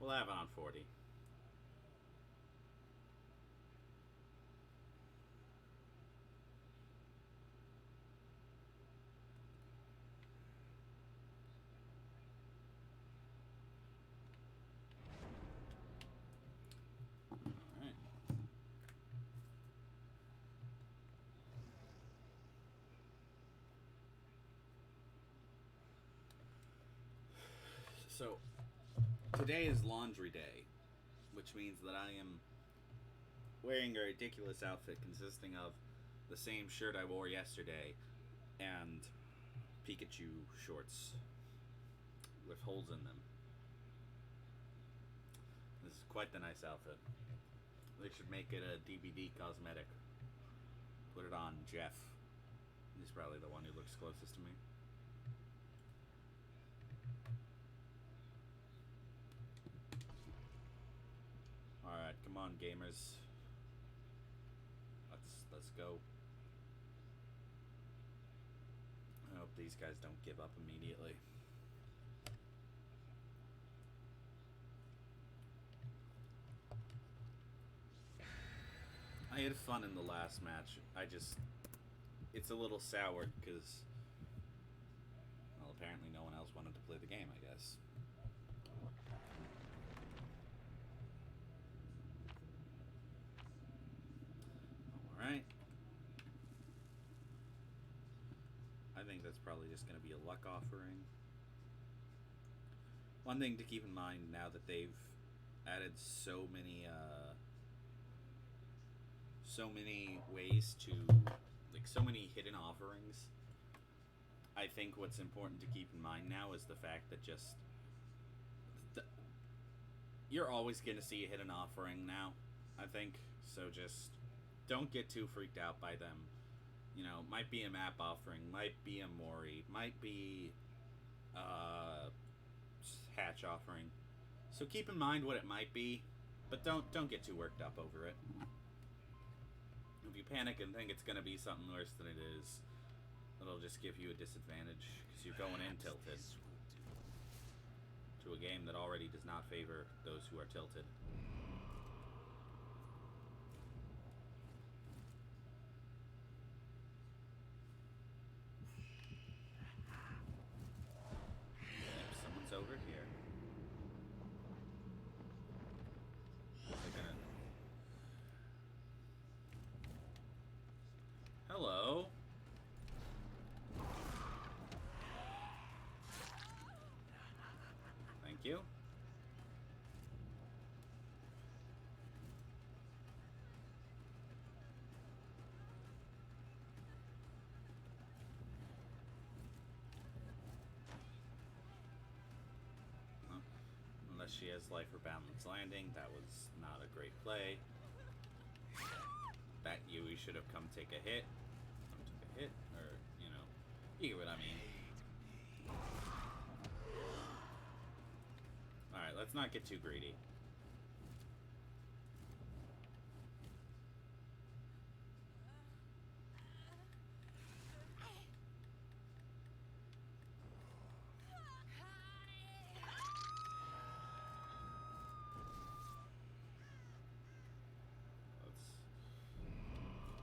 We'll have it on 40. So, today is laundry day, which means that I am wearing a ridiculous outfit consisting of the same shirt I wore yesterday and Pikachu shorts with holes in them. This is quite the nice outfit. They should make it a DVD cosmetic. Put it on Jeff. He's probably the one who looks closest to me. Alright, come on, gamers. Let's go. I hope these guys don't give up immediately. I had fun in the last match. It's a little sour because, well, apparently no one else wanted to play the game, I guess. Alright. I think that's probably just going to be a luck offering. One thing to keep in mind now that they've added so many ways to, like, so many hidden offerings, I think what's important to keep in mind now is the fact that you're always going to see a hidden offering now, I think. So just don't get too freaked out by them. You know, might be a map offering, might be a Mori, might be hatch offering. So keep in mind what it might be, but don't get too worked up over it. If you panic and think it's going to be something worse than it is, it'll just give you a disadvantage because you're going in tilted to a game that already does not favor those who are tilted. Yep, someone's over here. They're gonna... Hello. Thank you. Well, unless she has life or balance landing, that was not a great play. That Yui should have come take a hit. Took a hit, or, you know, you get what I mean. Alright, let's not get too greedy.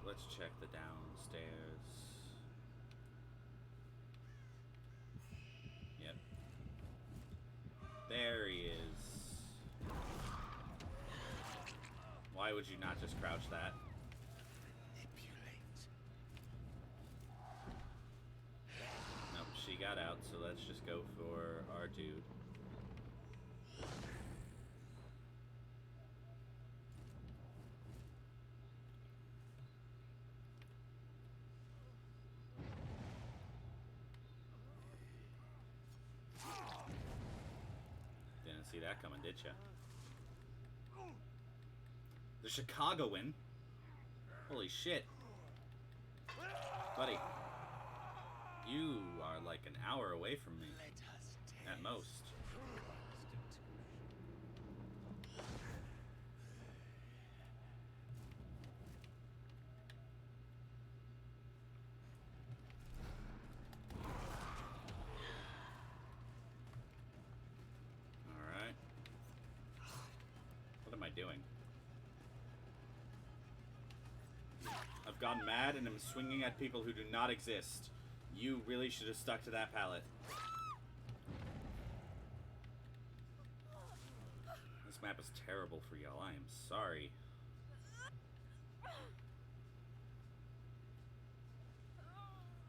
Let's check the downstairs. Yep. There he is. Why would you not just crouch that? Nope, she got out, so let's just go for our dude. Didn't see that coming, did ya? The Chicagoan? Holy shit. Buddy. You are like an hour away from me. At most. Alright. What am I doing? I've gone mad and am swinging at people who do not exist. You really should have stuck to that pallet. This map is terrible for y'all. I am sorry.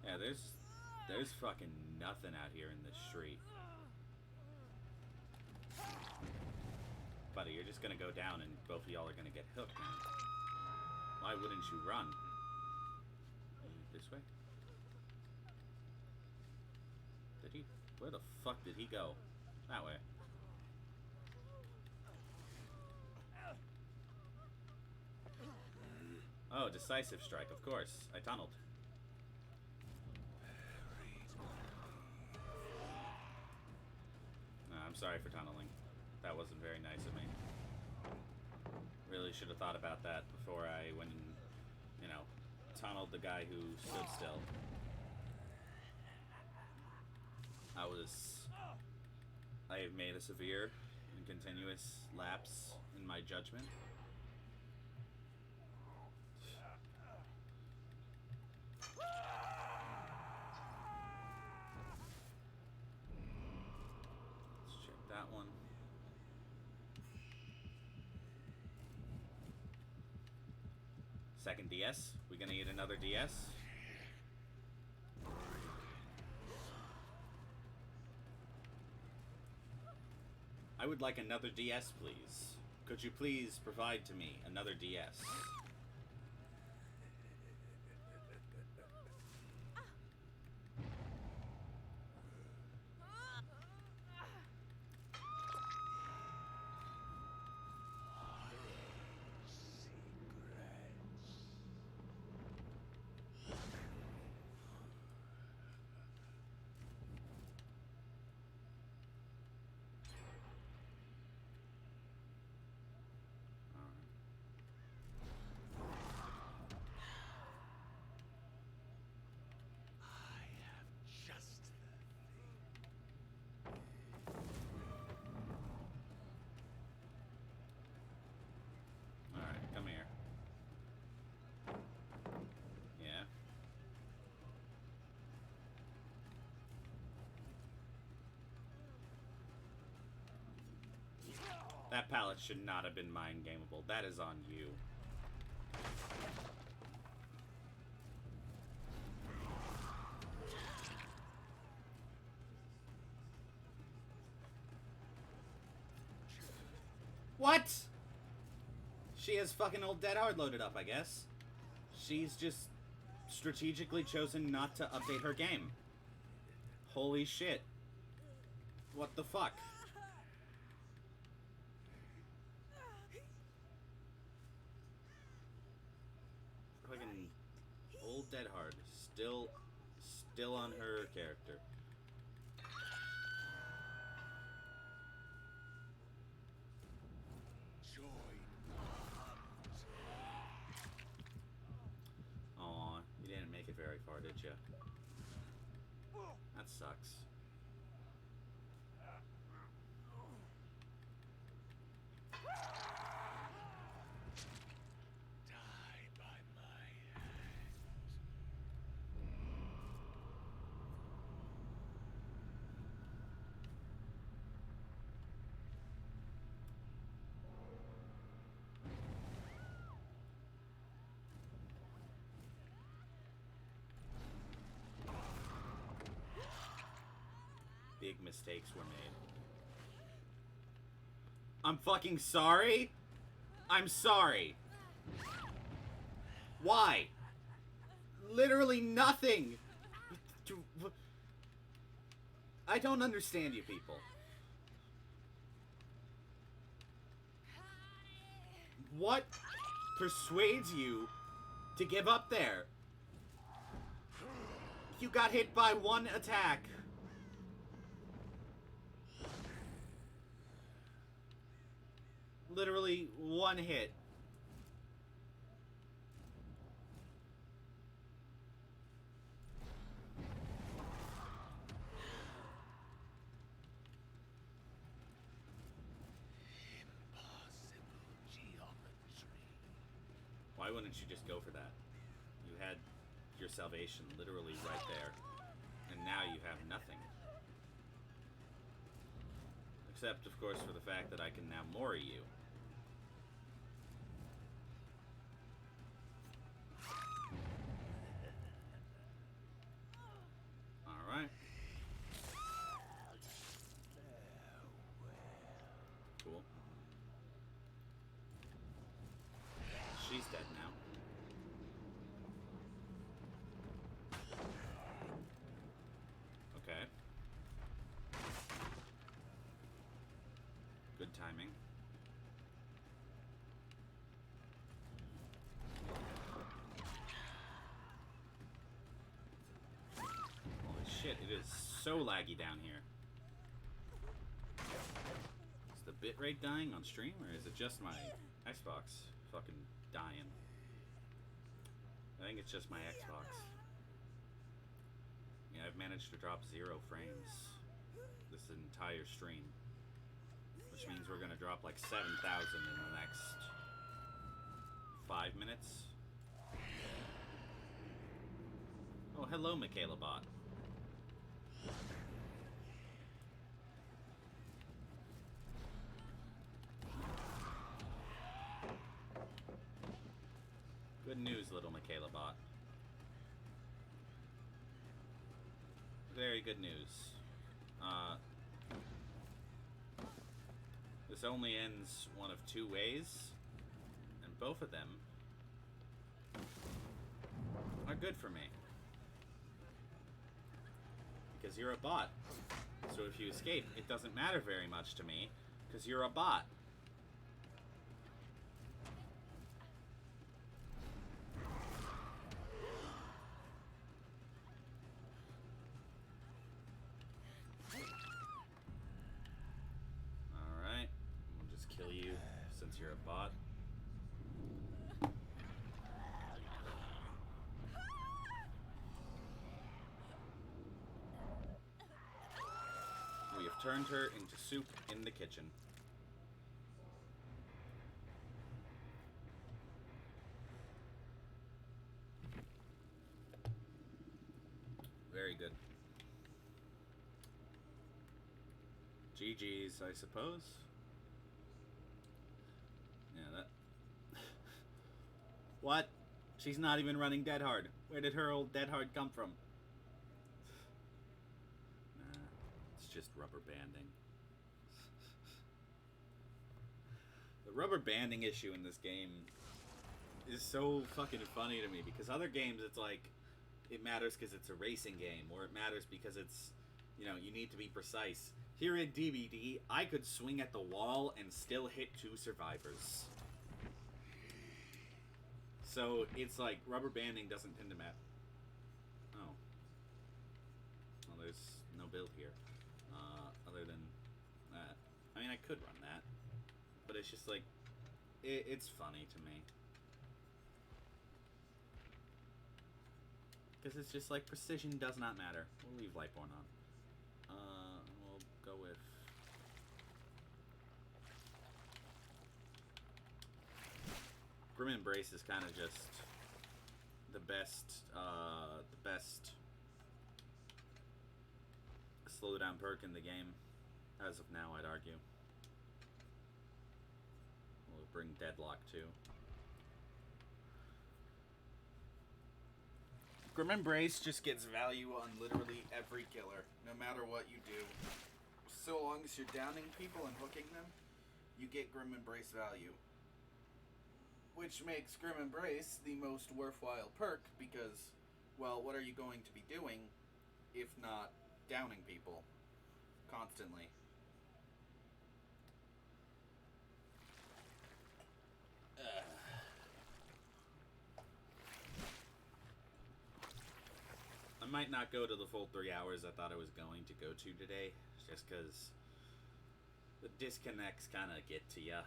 Yeah, there's fucking nothing out here in this street. buddy, you're just gonna go down and both of y'all are gonna get hooked, man. Why wouldn't you run? This way? Did he? Where the fuck did he go? That way. Oh, decisive strike, of course. I tunneled. No, I'm sorry for tunneling. That wasn't very nice of me. Really should have thought about that before I went and, you know, tunneled the guy who stood still. I have made a severe and continuous lapse in my judgment. Let's check that one. Second DS. We gonna need another DS? I would like another DS, please. Could you please provide to me another DS? That pallet should not have been mind gameable. That is on you. What? She has fucking old Dead Hard loaded up, I guess. She's just strategically chosen not to update her game. Holy shit. What the fuck? Fucking old Dead Hard. Still on her character. Aw, you didn't make it very far, did you? That sucks. Big mistakes were made. I'm fucking sorry? I'm sorry. Why? Literally nothing. I don't understand you people. What persuades you to give up there? You got hit by one attack. Literally one hit. Why wouldn't you just go for that? You had your salvation literally right there. And now you have nothing. Except, of course, for the fact that I can now mori you. Alright. Cool. timing. Holy shit, it is so laggy down here. Is the bitrate dying on stream, or is it just my Xbox fucking dying? I think it's just my Xbox. Yeah, I've managed to drop 0 frames this entire stream, which means we're gonna drop like 7,000 in the next 5 minutes. Oh, hello, Michaela Bot. Good news, little Michaela Bot. Very good news. This only ends one of 2 ways, and both of them are good for me. Because you're a bot. So if you escape, it doesn't matter very much to me, because you're a bot. Alright, we'll just kill you since you're a bot. We have turned her into soup in the kitchen. Very good. GG's, I suppose. Yeah, that... What? She's not even running Dead Hard. Where did her old Dead Hard come from? Nah, it's just rubber banding. The rubber banding issue in this game is so fucking funny to me, because other games it's like, it matters because it's a racing game, or it matters because it's, you know, you need to be precise. Here in DBD, I could swing at the wall and still hit 2 survivors. So it's like rubber banding doesn't tend to matter. Oh. Well, there's no build here. Other than that. I mean, I could run that. But it's just like, it's funny to me. Because it's just like, precision does not matter. We'll leave Lightborn on. We'll go with... Grim Embrace is kind of just the best slowdown perk in the game, as of now, I'd argue. We'll bring Deadlock too. Grim Embrace just gets value on literally every killer, no matter what you do. So long as you're downing people and hooking them, you get Grim Embrace value. Which makes Grim Embrace the most worthwhile perk because, well, what are you going to be doing if not downing people constantly? I might not go to the full 3 hours I thought I was going to go to today, just because the disconnects kind of get to ya.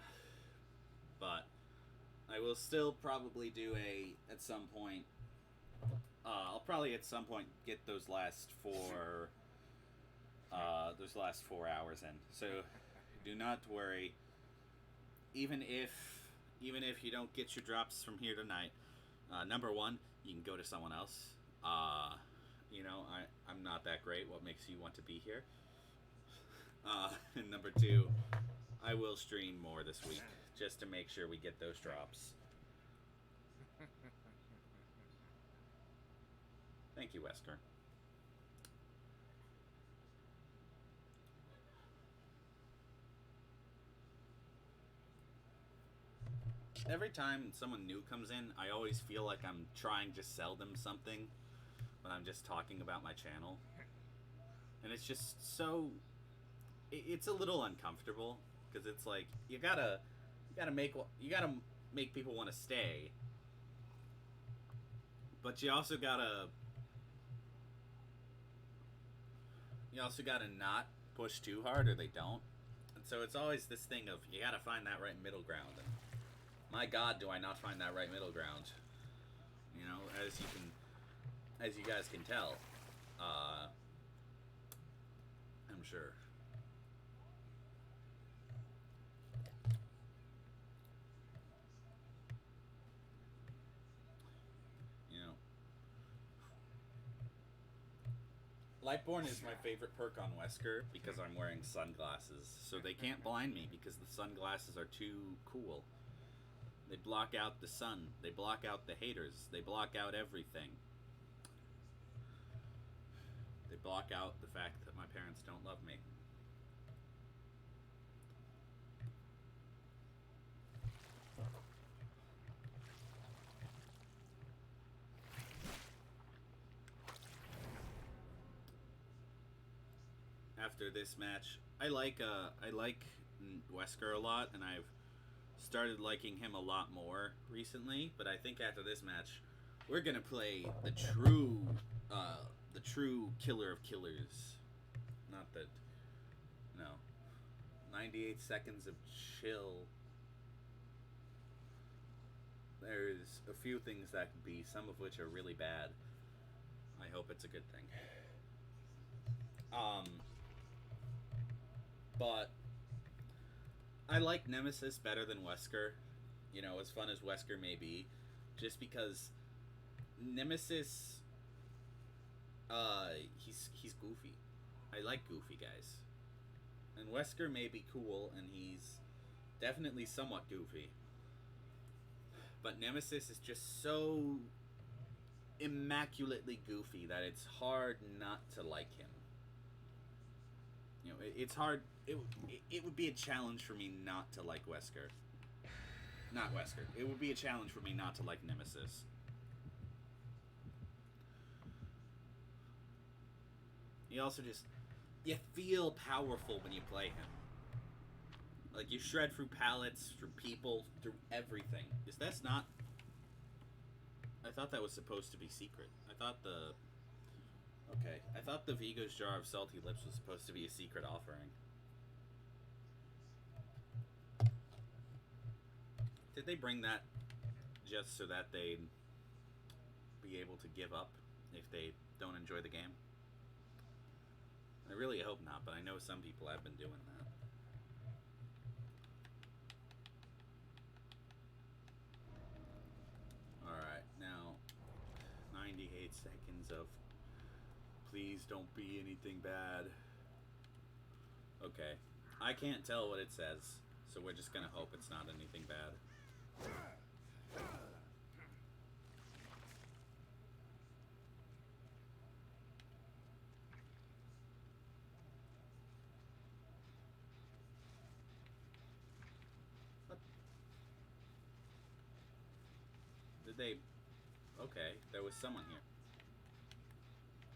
But I will still probably do at some point, I'll probably at some point get those last 4 hours in. So do not worry. Even if you don't get your drops from here tonight, number 1, you can go to someone else. You know, I'm not that great. What makes you want to be here? And number 2, I will stream more this week, just to make sure we get those drops. Thank you, Wesker. Every time someone new comes in, I always feel like I'm trying to sell them something when I'm just talking about my channel. And it's just so... It's a little uncomfortable, because it's like you gotta make people want to stay, but you also gotta not push too hard or they don't. And so it's always this thing of you gotta find that right middle ground. And my God, do I not find that right middle ground? You know, as you guys can tell, I'm sure. You know, Lightborn is my favorite perk on Wesker because I'm wearing sunglasses, so they can't blind me because the sunglasses are too cool. They block out the sun. They block out the haters. They block out everything. They block out the fact that my parents don't love me. After this match, I like Wesker a lot, and I've started liking him a lot more recently. But I think after this match, we're gonna play the true killer of killers. Not that, no. 98 seconds of chill. There's a few things that could be, some of which are really bad. I hope it's a good thing. But I like Nemesis better than Wesker. You know, as fun as Wesker may be, just because Nemesis, he's goofy. I like goofy guys. And Wesker may be cool, and he's definitely somewhat goofy. But Nemesis is just so immaculately goofy that it's hard not to like him. You know, it's hard. It would be a challenge for me not to like Wesker. Not Wesker. It would be a challenge for me not to like Nemesis. You also just, you feel powerful when you play him. Like, you shred through pallets, through people, through everything. Is that not... I thought that was supposed to be secret. I thought the... Okay. I thought the Vigo's Jar of Salty Lips was supposed to be a secret offering. Did they bring that just so that they'd be able to give up if they don't enjoy the game? I really hope not, but I know some people have been doing that. Alright, now 98 seconds of please don't be anything bad. Okay. I can't tell what it says, so we're just gonna hope it's not anything bad. What? Did they... Okay, there was someone here.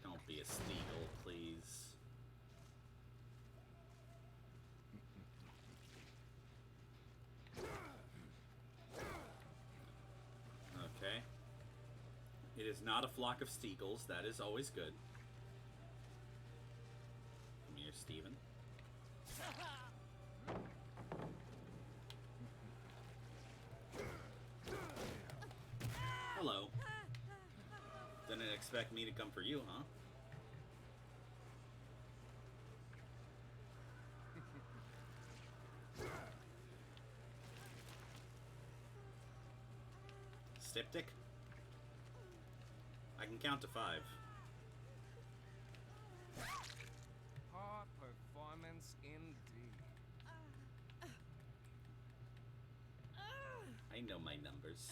Don't be a Steagle, please. Okay. It is not a flock of Steagles. That is always good. Come here, Steven. Hello. Didn't expect me to come for you, huh? Styptic? I can count to 5. Hard performance indeed. I know my numbers.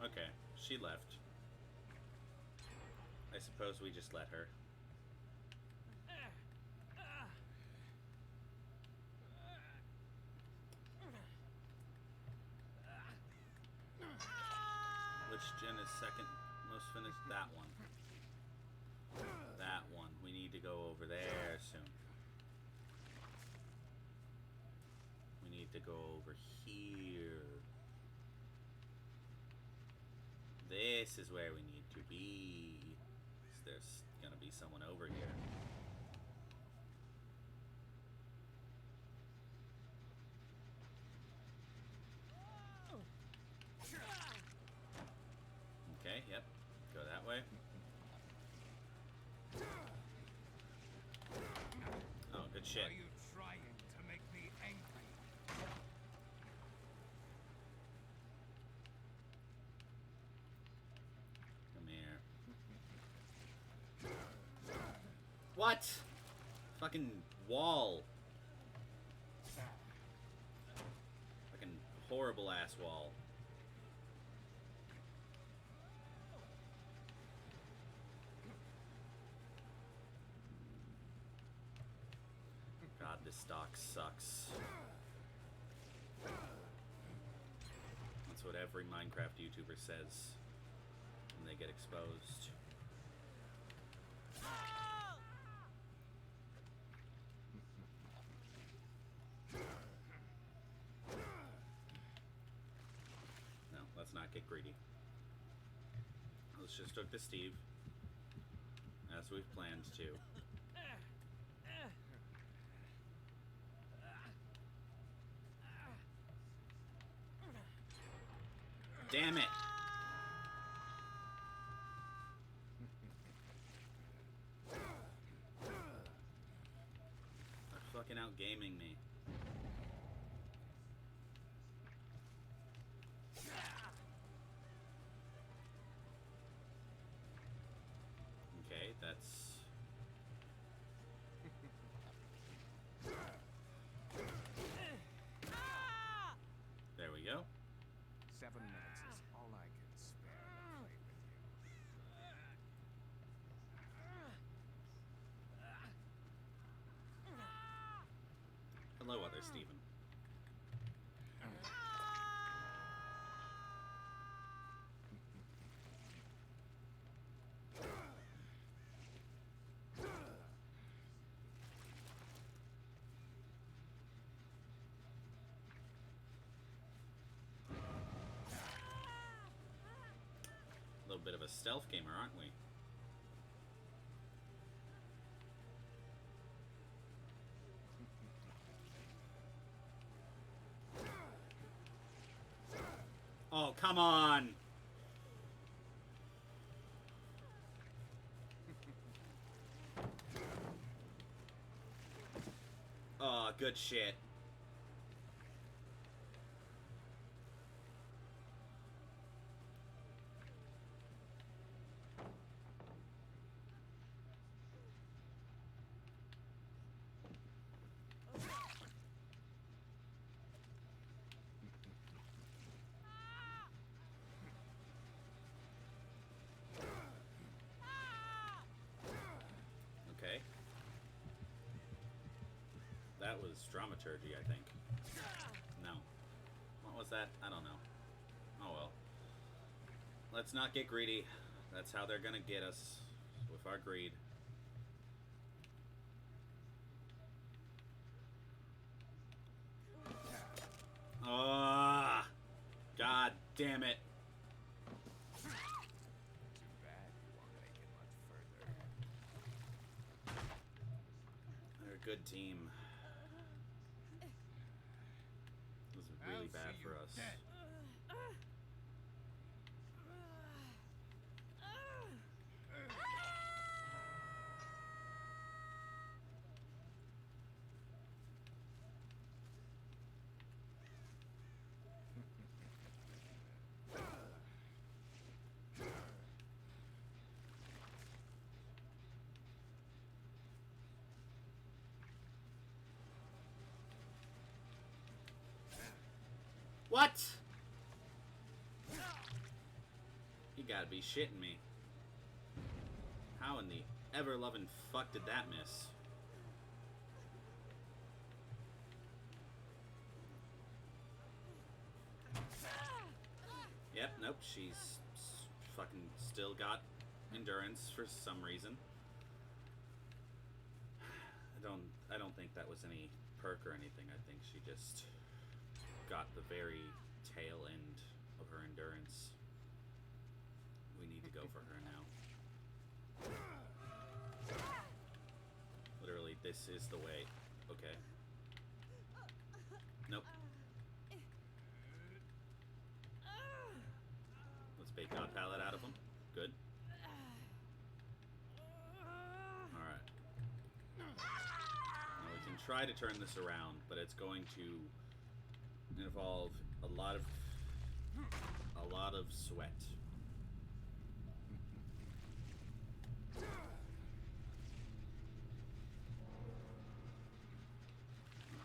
Okay, she left. I suppose we just let her. Which gen is second most finished? That one. That one. We need to go over there soon. We need to go over here. This is where we need to be. There's gonna be someone over here. Okay, yep. Go that way. Oh, good shit. Are you trying to make me angry? Come here. What? Fucking wall. Fucking horrible ass wall. God, this stock sucks. That's what every Minecraft YouTuber says when they get exposed. No, let's not get greedy. Let's just hook to Steve, as we've planned to. Damn it! They're fucking out gaming me. Okay, that's... There we go. 7 minutes is all I can spare to play with you. Hello, other Steven. A little bit of a stealth gamer, aren't we? Oh, come on! Oh, good shit. Okay. That was dramaturgy, I think. No. What was that? I don't know. Oh well. Let's not get greedy. That's how they're gonna get us, with our greed. Ah! God damn it. Too bad you won't make it much further. They're a good team. This is really I'll bad see for you us. dead. What? gotta be shitting me. How in the ever-loving fuck did that miss? Yep, nope, she's fucking still got endurance for some reason. I don't think that was any perk or anything. I think she just got the very tail end of her endurance. We need to go for her now. Literally, this is the way. Okay. Nope. Let's bait God Pallet out of him. Good. Alright. Now we can try to turn this around, but it's going to involve a lot of sweat.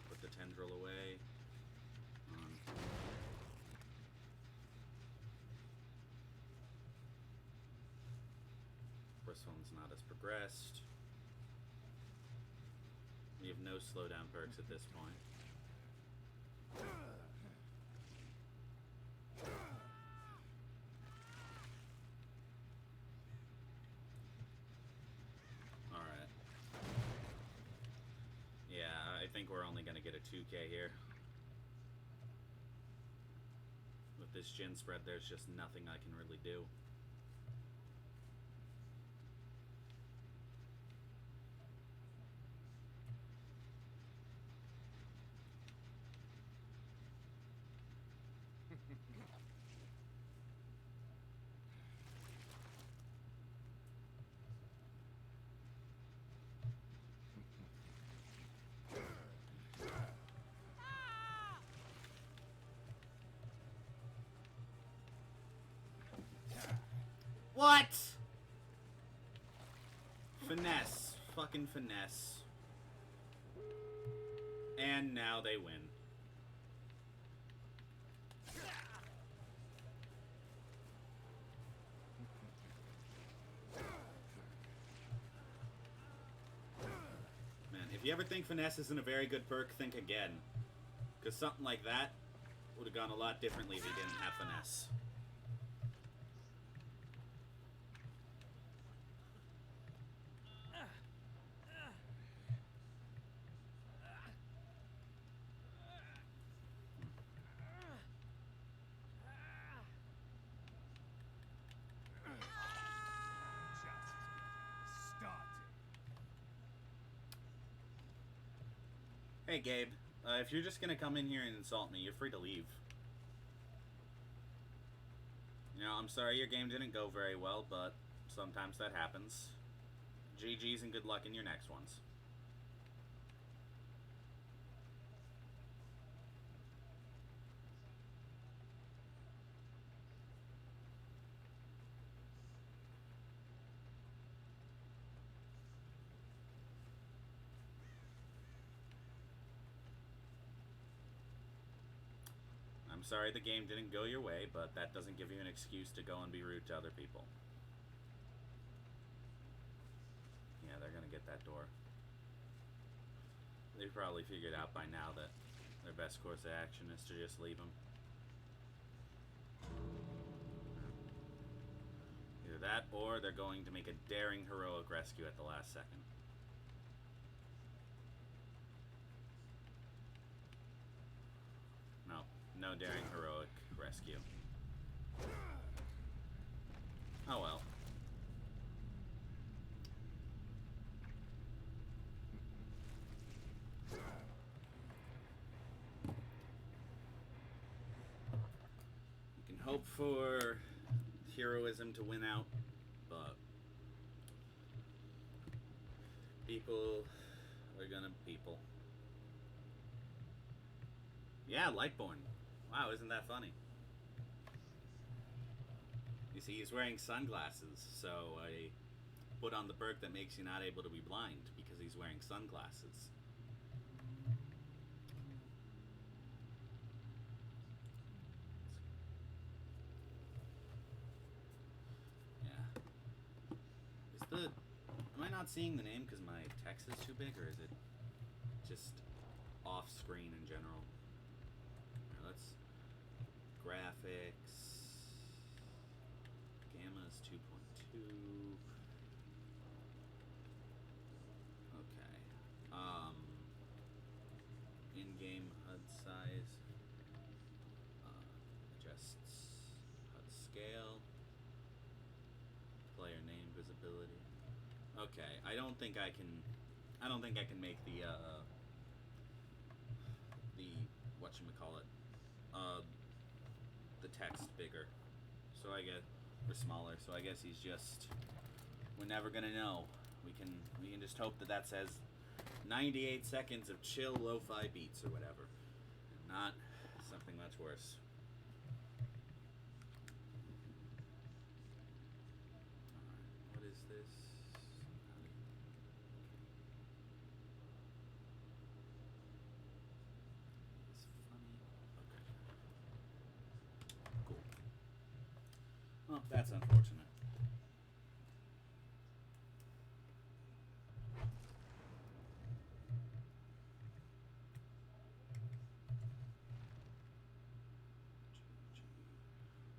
Put the tendril away. First one's not as progressed. We have no slowdown perks at this point. Alright. Yeah, I think we're only going to get a 2k here. With this gin spread, there's just nothing I can really do. What? Finesse. Fucking finesse. And now they win. Man, if you ever think finesse isn't a very good perk, think again. Because something like that would have gone a lot differently if he didn't have finesse. Hey, Gabe. If you're just gonna come in here and insult me, you're free to leave. You know, I'm sorry your game didn't go very well, but sometimes that happens. GG's and good luck in your next ones. I'm sorry the game didn't go your way, but that doesn't give you an excuse to go and be rude to other people. Yeah, they're gonna get that door. They've probably figured out by now that their best course of action is to just leave them. Either that, or they're going to make a daring heroic rescue at the last second. No daring heroic rescue. Oh well. You can hope for heroism to win out, but people are gonna people. Yeah, Lightborn. Wow, isn't that funny? You see, he's wearing sunglasses, so I put on the perk that makes you not able to be blind because he's wearing sunglasses. seeing the name because my text is too big, or is it just off screen in general? Right, let's graphics. Gamma's 2.2. Okay. In-game HUD size. Adjusts HUD scale. Player name visibility. Okay, I don't think I can make the whatchamacallit, the text bigger. So I guess, or smaller. So I guess he's just, we're never gonna know. We can just hope that says 98 seconds of chill lo-fi beats or whatever, and not something much worse. What is this? It's funny. Okay. Cool. Well, that's unfortunate.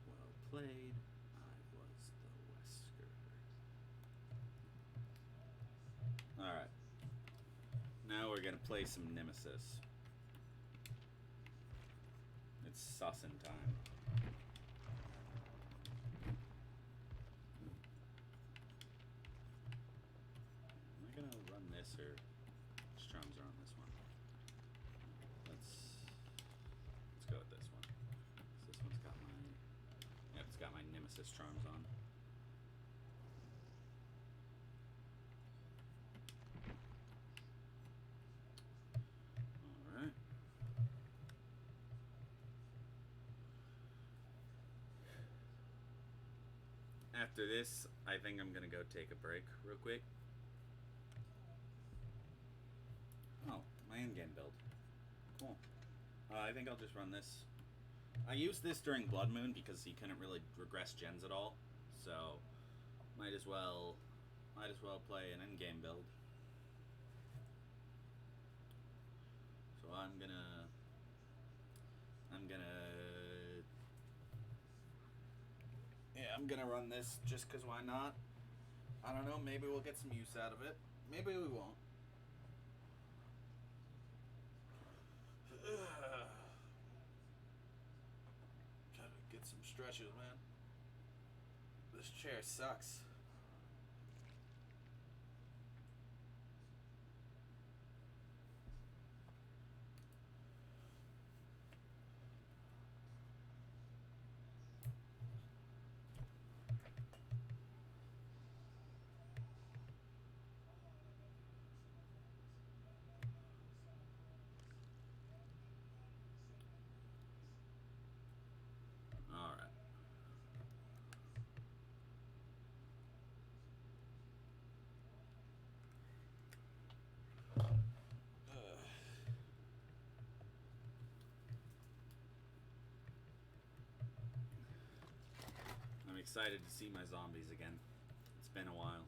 Well played. I was the Wesker. Alright. Now we're gonna play some Nemesis. It's sussin' time. Am I gonna run this, or which drums are on this one? Let's go with this one. So this one's got my, yep, it's got my Nemesis charms on. Alright. After this, I think I'm gonna go take a break real quick. Oh, my in-game build. Cool. I think I'll just run this. I used this during Blood Moon because he couldn't really regress gens at all, so might as well play an in-game build. So I'm gonna run this just because why not? I don't know, maybe we'll get some use out of it. Maybe we won't. Gotta get some stretches, man. This chair sucks. I'm excited to see my zombies again. It's been a while.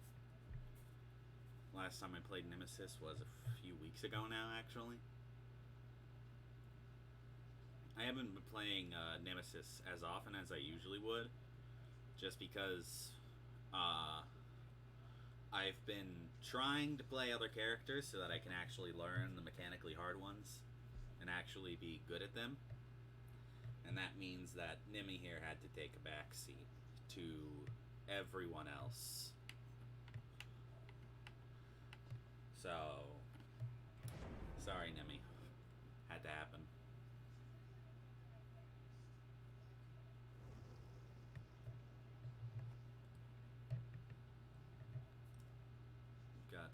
Last time I played Nemesis was a few weeks ago now, actually. I haven't been playing Nemesis as often as I usually would, just because I've been trying to play other characters so that I can actually learn the mechanically hard ones and actually be good at them. And that means that Nimmy here had to take a backseat to everyone else. So, sorry, Nimmy. Had to happen. We've got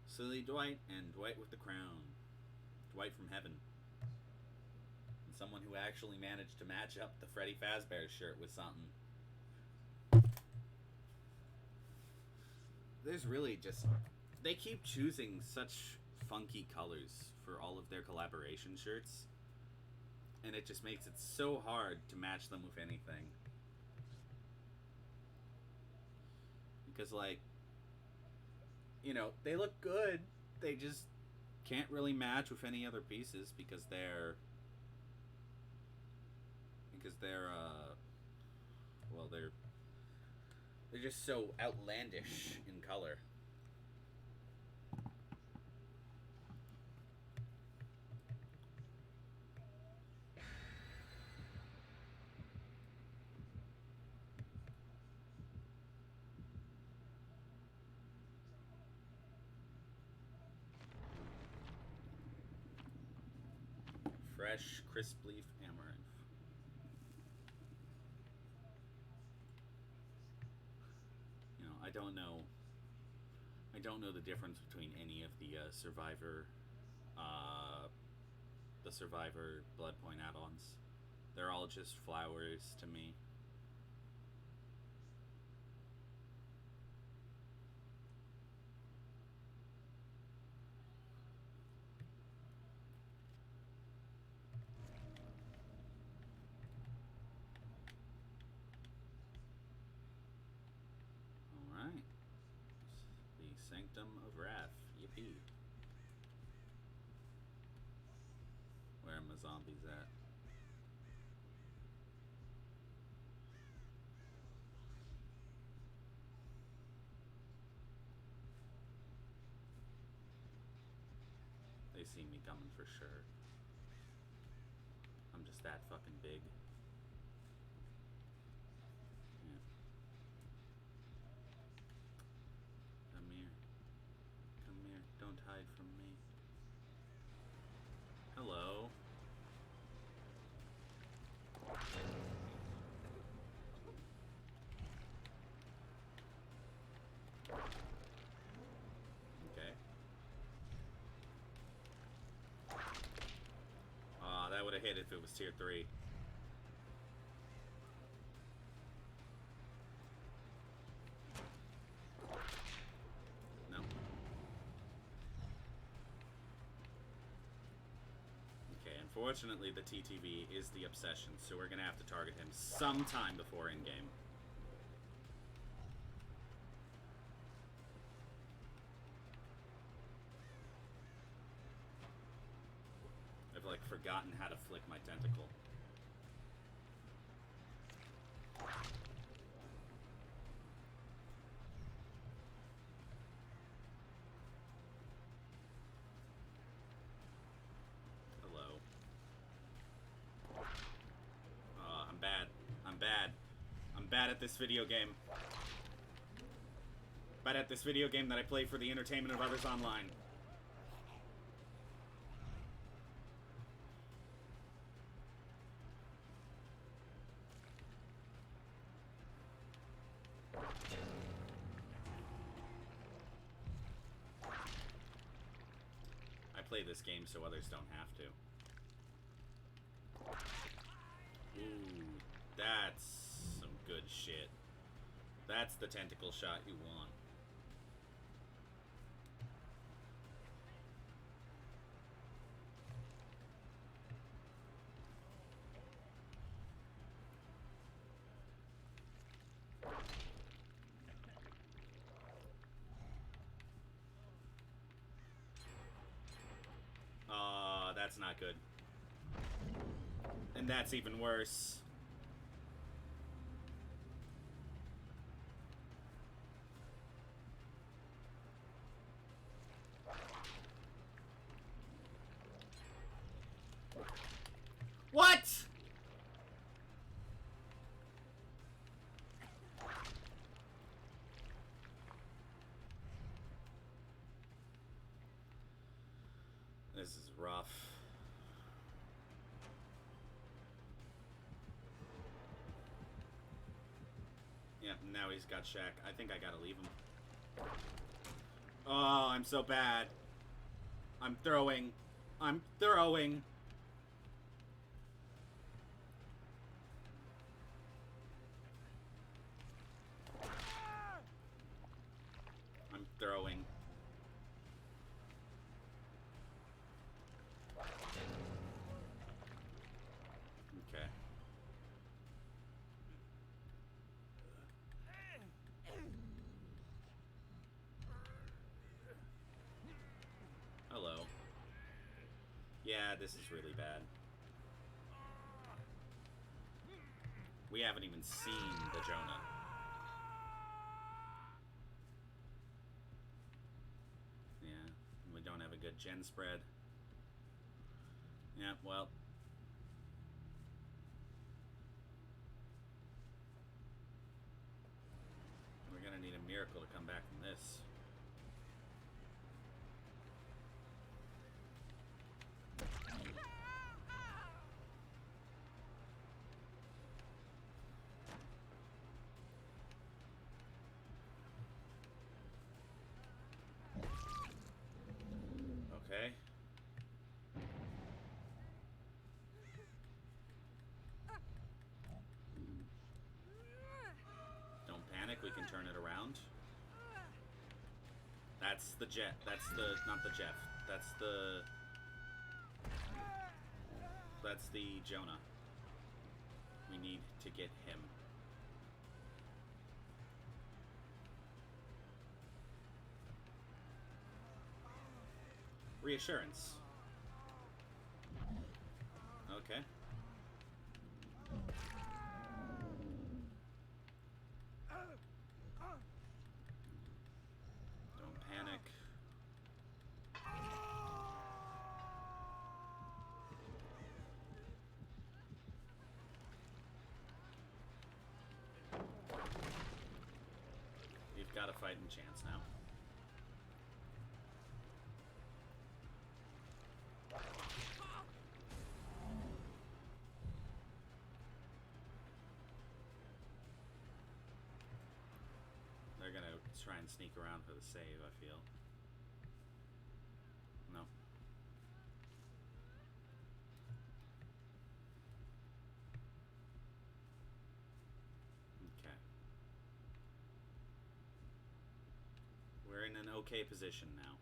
Silly Dwight and Dwight with the Crown. Dwight from Heaven. And someone who actually managed to match up the Freddy Fazbear shirt with something. There's really just... They keep choosing such funky colors for all of their collaboration shirts. And it just makes it so hard to match them with anything. Because, like... you know, they look good. They just can't really match with any other pieces because they're well, they're just so outlandish in color. Fresh, crisp leaf amaranth. You know, I don't know the difference between any of the Survivor Blood Point add-ons. They're all just flowers to me. Alright. The Sanctum of Wrath. Yippee. Where are my zombies at? They see me coming for sure. I'm just that fucking big. Yeah. Come here. Come here. Don't hide from me. Hello. Okay. That would have hit if it was tier 3. No. Okay, unfortunately the TTV is the obsession, so we're gonna have to target him sometime before in-game. I've, like, forgotten how to flick my tentacle. Hello. I'm bad. I'm bad. I'm bad at this video game. Bad at this video game that I play for the entertainment of others online. I play this game so others don't have to. Ooh, that's some good shit. That's the tentacle shot you want. That's not good. And that's even worse. What? This is rough. Yeah, now he's got Shaq. I think I gotta leave him. Oh, I'm so bad. I'm throwing. I'm throwing. I'm throwing. Okay. Yeah, this is really bad. We haven't even seen the Jonah. Yeah, we don't have a good gen spread. Yeah, well. We're gonna need a miracle to come back from this. Okay. Don't panic, we can turn it around. That's the Jet. That's the... not the Jeff. That's the... that's the Jonah. We need to get him. Reassurance. Okay. Don't panic. You've got a fighting chance now. They're gonna try and sneak around for the save, I feel. No. Okay. We're in an okay position now.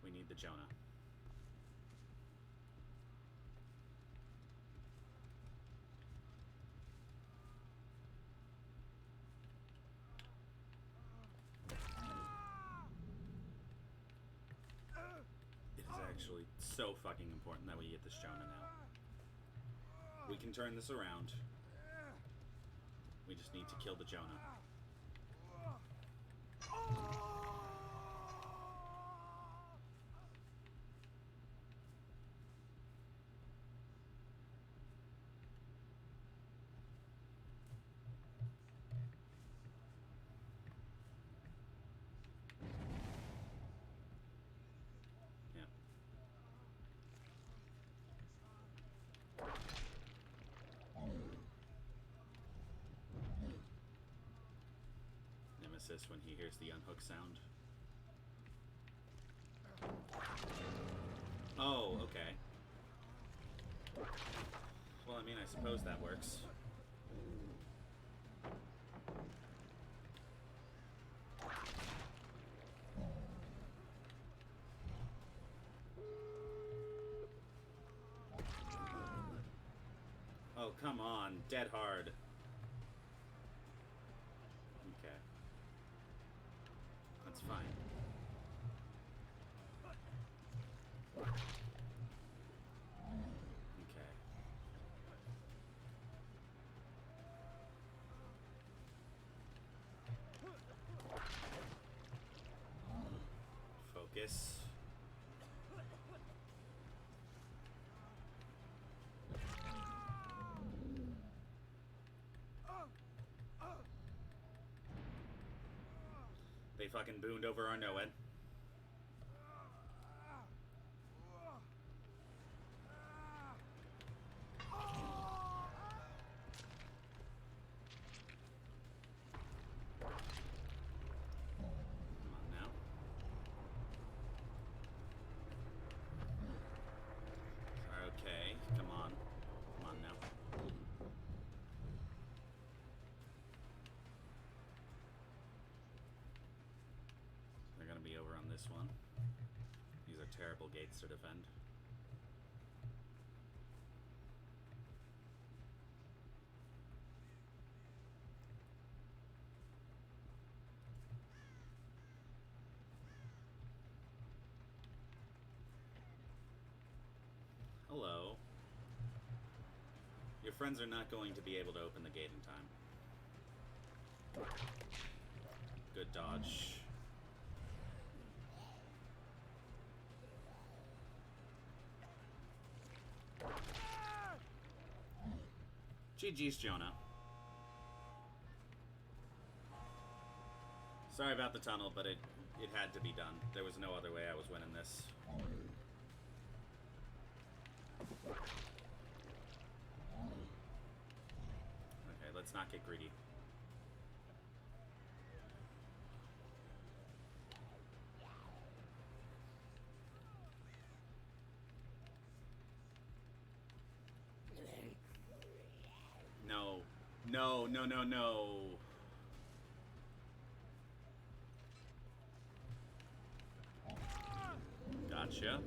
We need the Jonah. It is actually so fucking important that we get this Jonah now. We can turn this around. We just need to kill the Jonah. Nemesis when he hears the unhook sound. Oh, okay. Well, I mean, I suppose that works. Oh, come on. Dead hard. Okay. That's fine. Okay. Focus. They fucking booned over our Noed. Come on now. Okay, come on. Come on now. They're gonna be over on this one. These are terrible gates to defend. Hello. Your friends are not going to be able to open the gate in time. Good dodge. GG's, Jonah. Sorry about the tunnel, but it had to be done. There was no other way I was winning this. Okay, let's not get greedy. No. No, no, no, no. Gotcha.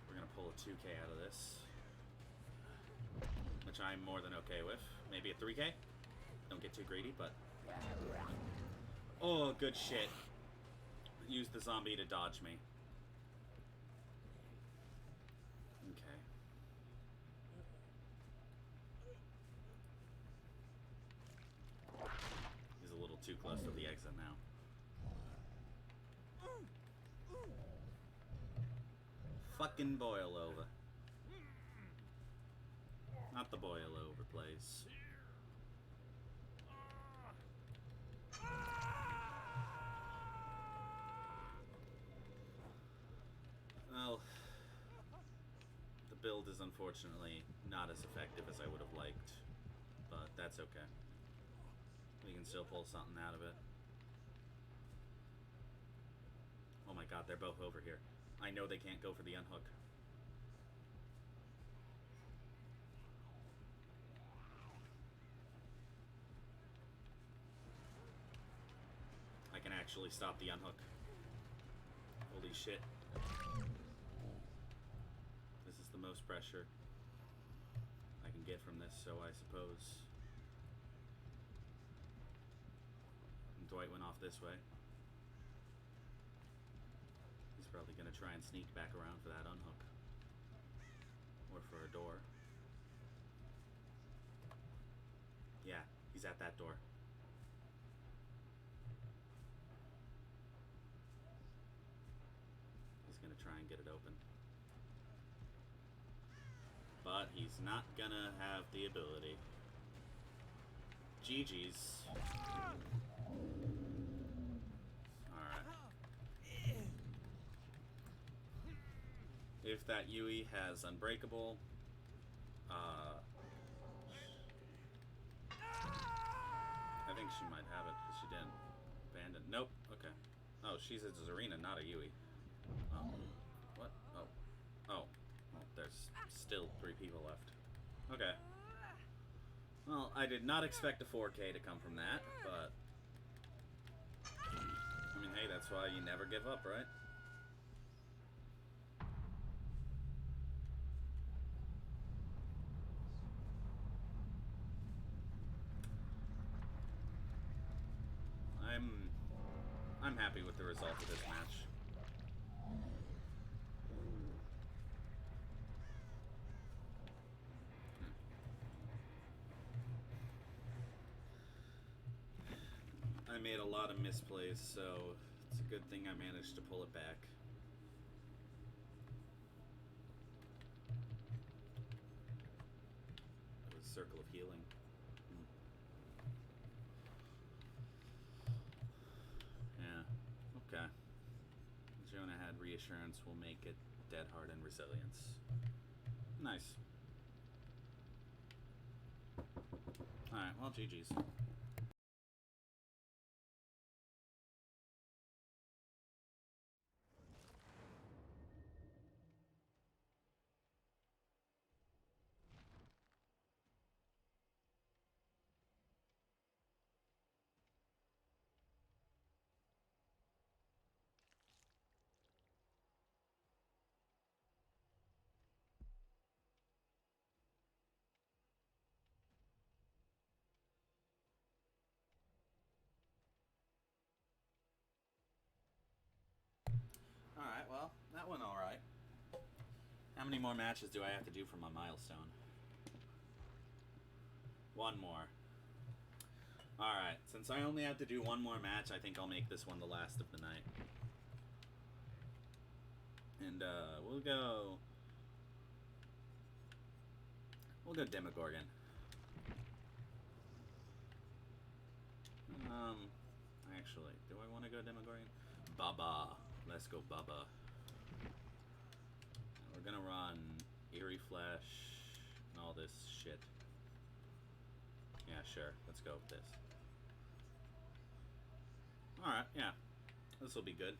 We're gonna pull a 2K out of this, which I'm more than okay with. Maybe a 3K? Don't get too greedy, but... Oh, good shit. Use the zombie to dodge me. Okay. He's a little too close to the exit now. Fucking boil over. Not the boil over, please. Well, the build is unfortunately not as effective as I would have liked, but that's okay. We can still pull something out of it. Oh my god, they're both over here. I know they can't go for the unhook. I can actually stop the unhook. Holy shit. This is the most pressure I can get from this, so I suppose. And Dwight went off this way. He's probably gonna try and sneak back around for that unhook. Or for a door. Yeah, he's at that door. He's gonna try and get it open. But he's not gonna have the ability. GG's. Alright. If that Yui has Unbreakable, I think she might have it, because she didn't. Abandon. Nope. Okay. Oh, she's a Zarina, not a Yui. Oh. What? Oh. Oh. Well, there's still 3 people left. Okay. Well, I did not expect a 4K to come from that, but... I mean, hey, that's why you never give up, right? I'm happy with the result of this match. I made a lot of misplays, so it's a good thing I managed to pull it back. It was Circle of Healing. Yeah, okay. Jonah had Reassurance, will make it Dead Hard and Resilience. Nice. Alright, well, GG's. How many more matches do I have to do for my milestone? One more. Alright, since I only have to do one more match, I think I'll make this one the last of the night. And, we'll go Demogorgon. Actually, do I want to go Demogorgon? Bubba. Let's go Bubba. We're gonna run Eerie Flesh and all this shit. Yeah, sure. Let's go with this. Alright, yeah. This will be good.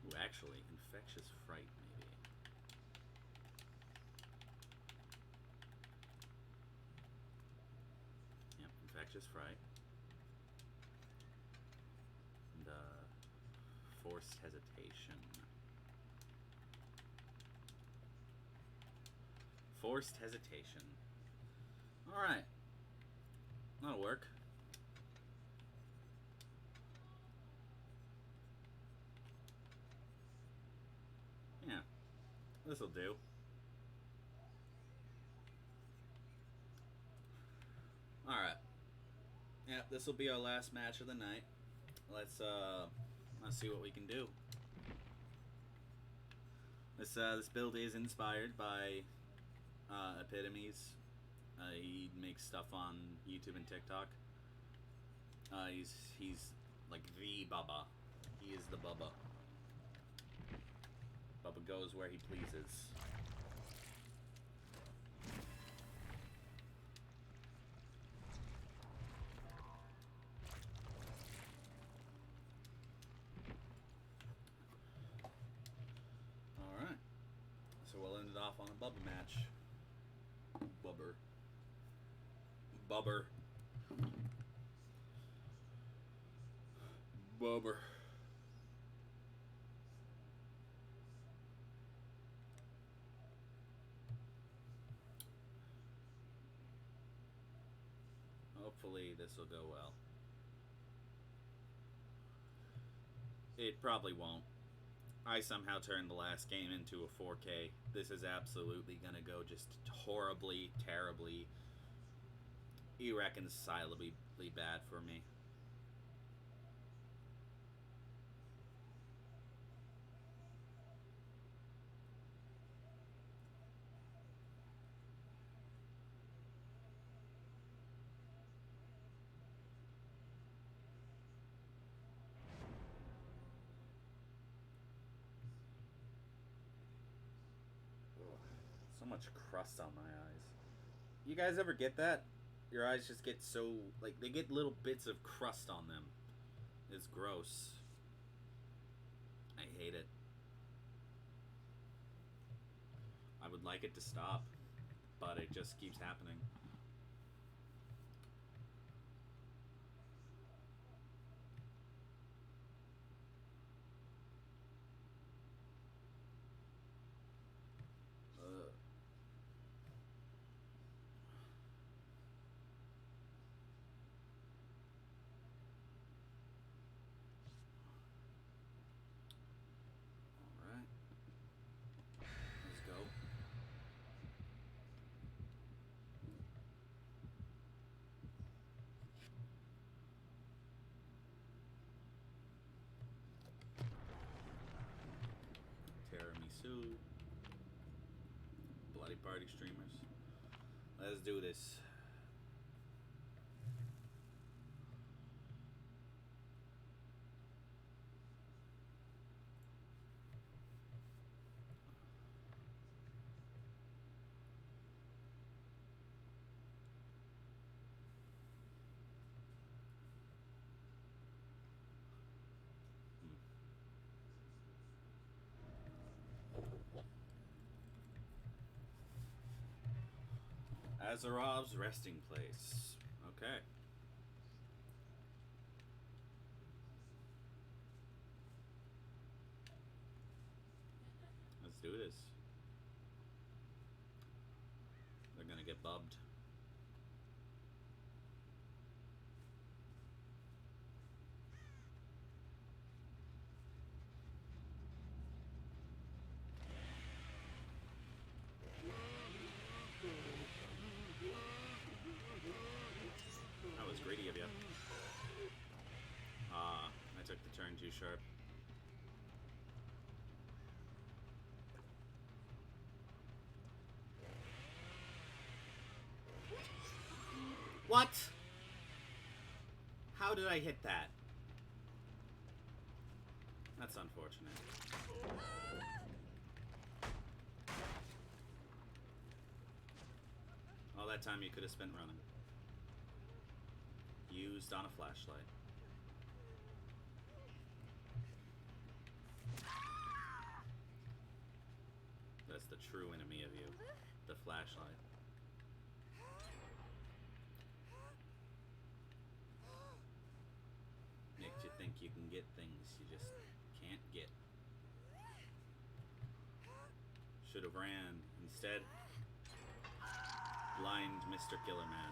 Ooh, actually, Infectious Fright, maybe. Yep, Infectious Fright. And, Forced Hesitation. Forced Hesitation. Alright. That'll work. Yeah. This'll do. Alright. Yeah, this'll be our last match of the night. Let's see what we can do. This build is inspired by Epitomes. He makes stuff on YouTube and TikTok. He's like the Bubba. He is the Bubba. Bubba goes where he pleases. Alright. So we'll end it off on a Bubba match. Bubber. Bubber. Bubber. Hopefully this will go well. It probably won't. I somehow turned the last game into a 4K. This is absolutely gonna go just horribly, terribly, irreconcilably bad for me. So much crust on my eyes. You guys ever get that? Your eyes just get so, like, they get little bits of crust on them. It's gross. I hate it. I would like it to stop, but it just keeps happening. Bloody Party streamers. Let's do this. Azarov's resting place. Okay. Let's do this. They're gonna get bubbed. sharp. What? How did I hit that? That's unfortunate. All that time you could have spent running. Used on a flashlight. That's the true enemy of you. The flashlight. Makes you think you can get things you just can't get. Should have ran. Instead, blind Mr. Killer Man.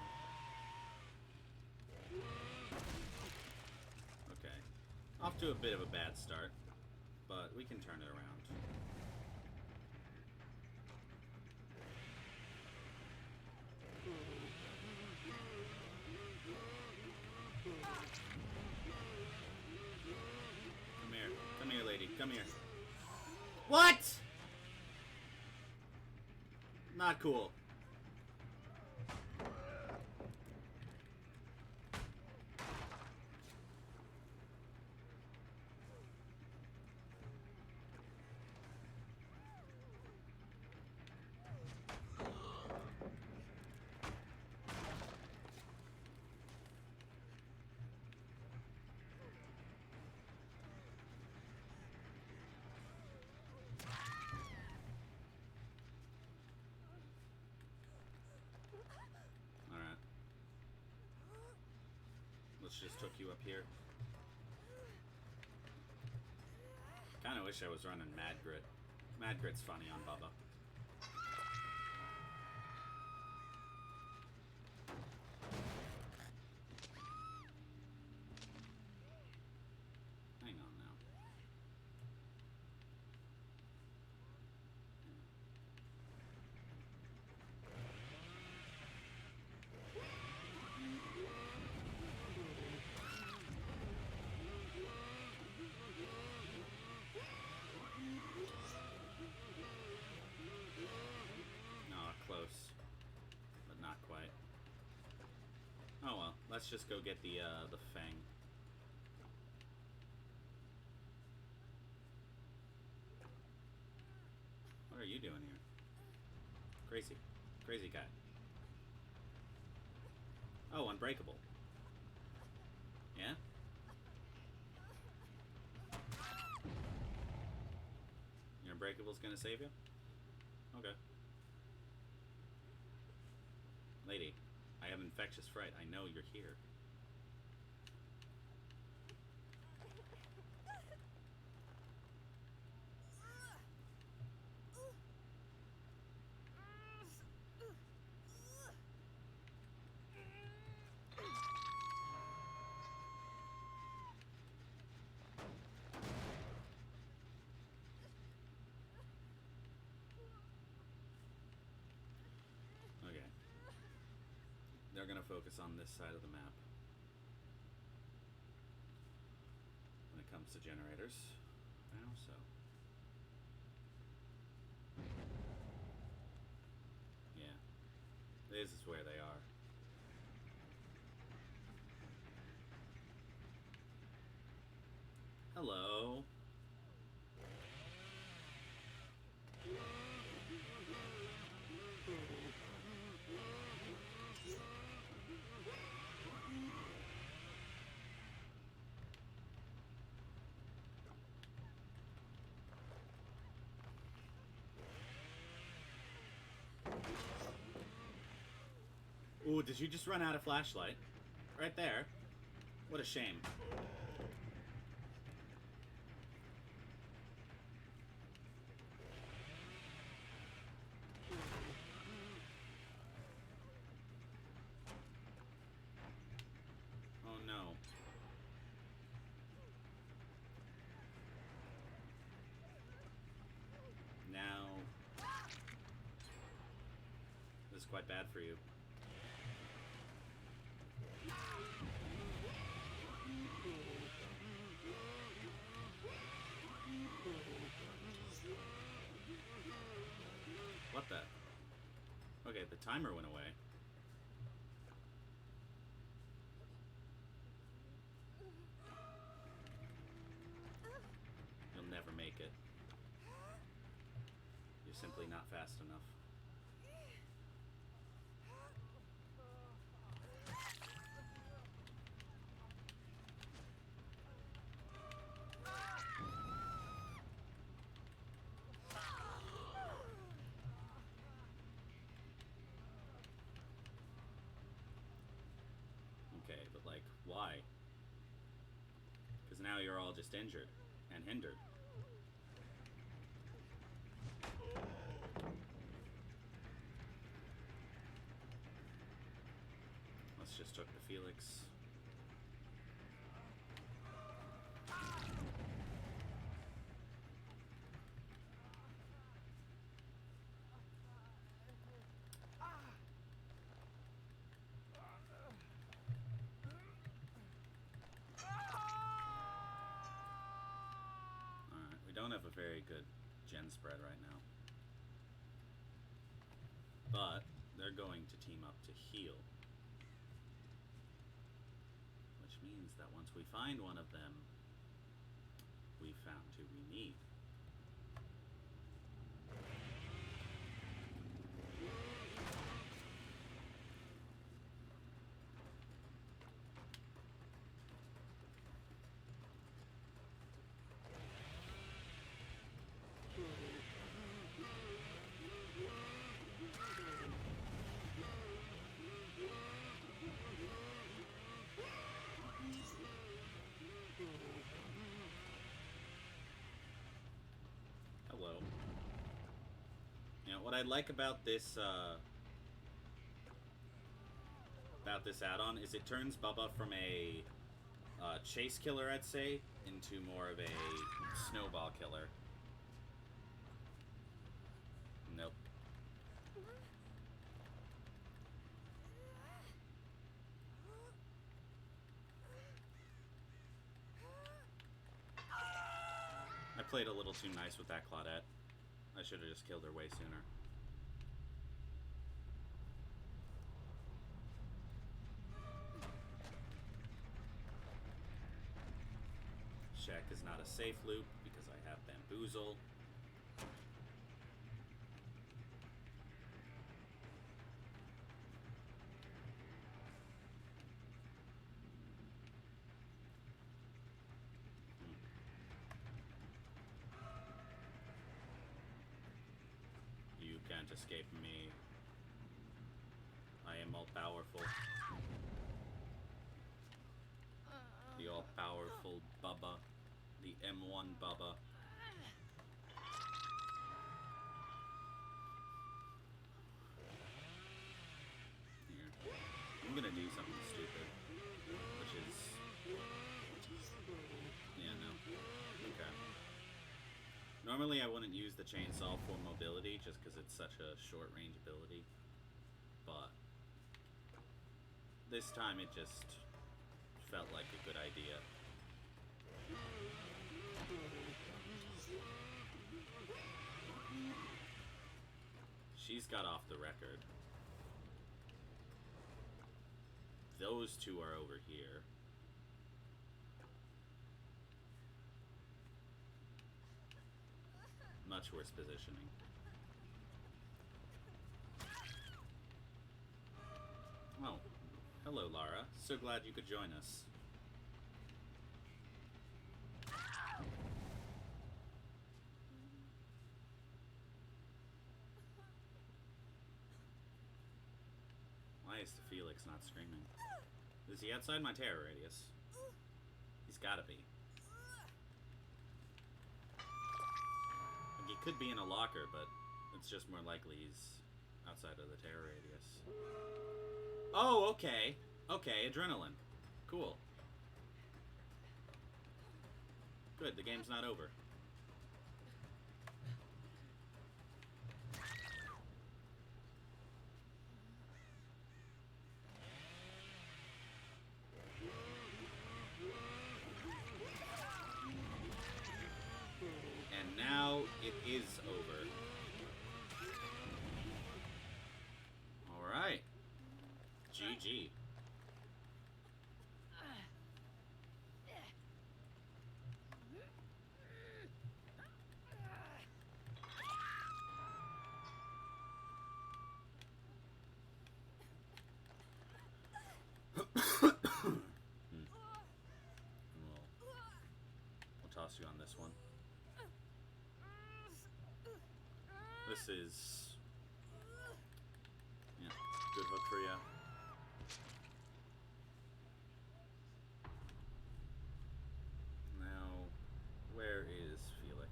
Okay. Off to a bit of a bad start, but we can turn it around. Come here. Come here, lady. Come here. What? Not cool. Alright. Let's just hook you up here. Kinda wish I was running Mad Grit. Mad Grit's funny on Bubba. Hang on now. No, close. But not quite. Oh well, let's just go get the Fang. What are you doing here? Crazy. Crazy guy. Oh, unbreakable. Yeah? Your unbreakable's gonna save you? Okay. Lady, I have infectious fright. I know you're here. Okay. They're gonna focus on this side of the map. When it comes to generators. Now so. Yeah. This is where they are. Hello. Ooh, did you just run out of flashlight? Right there. What a shame. Oh no. Now, this is quite bad for you. The timer went away. You'll never make it. You're simply not fast enough. Okay, but like, why? Because now you're all just injured and hindered. Let's just took the Felix. We don't have a very good gen spread right now. But they're going to team up to heal. Which means that once we find one of them, we found who we need. Hello. You know, what I like about this add-on is it turns Bubba from a chase killer, I'd say, into more of a snowball killer. Nope. I played a little too nice with that Claudette. I should have just killed her way sooner. Check is not a safe loop because I have Bamboozle. You can't escape me. I am all powerful. The all powerful Bubba. The M1 Bubba. Here. I'm gonna do something stupid. Which is... Yeah, no. Okay. Normally I wouldn't use the chainsaw for mobility just because it's such a short range ability. But this time it just felt like a good idea. She's got off the record. Those two are over here. Much worse positioning. Oh, hello Lara. So glad you could join us. Why is the Felix not screaming? Is he outside my terror radius? He's gotta be. Like, he could be in a locker, but it's just more likely he's outside of the terror radius. Oh, okay. Okay, adrenaline. Cool. Good, the game's not over. And now it is over. lost you on this one. This is... yeah, good hook for you. Now, where is Felix?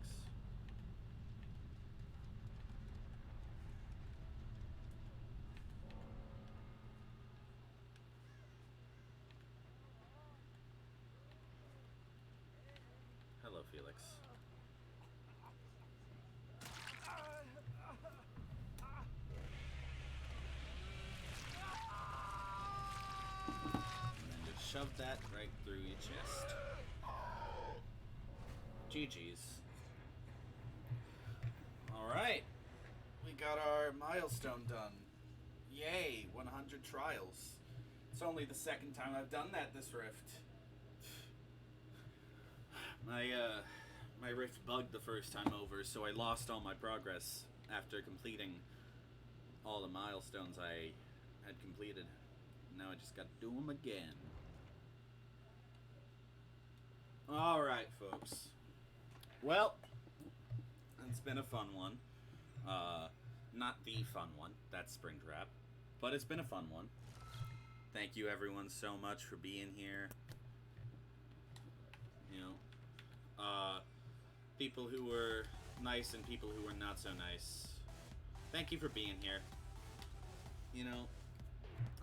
Hello, Felix. And then just shove that right through your chest. GG's. Alright. We got our milestone done. Yay, 100 trials. It's only the second time I've done that this rift. My rift bugged the first time over, so I lost all my progress after completing all the milestones I had completed. Now I just got to do them again. Alright, folks. Well, it's been a fun one. Not the fun one, that's Springtrap, but it's been a fun one. Thank you everyone so much for being here. You know, people who were nice and people who were not so nice. Thank you for being here. You know,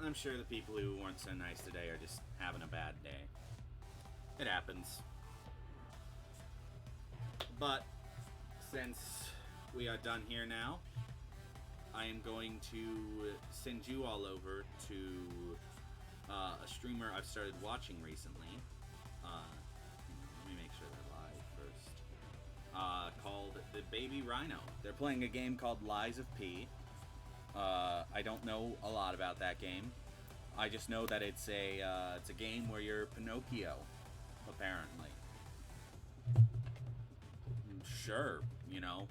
I'm sure the people who weren't so nice today are just having a bad day. It happens. But since we are done here now, I am going to send you all over to a streamer I've started watching recently. Let me make sure they're live first. Called The Baby Rhino. They're playing a game called Lies of P. I don't know a lot about that game. I just know that it's a game where you're Pinocchio, apparently. Sure, you know.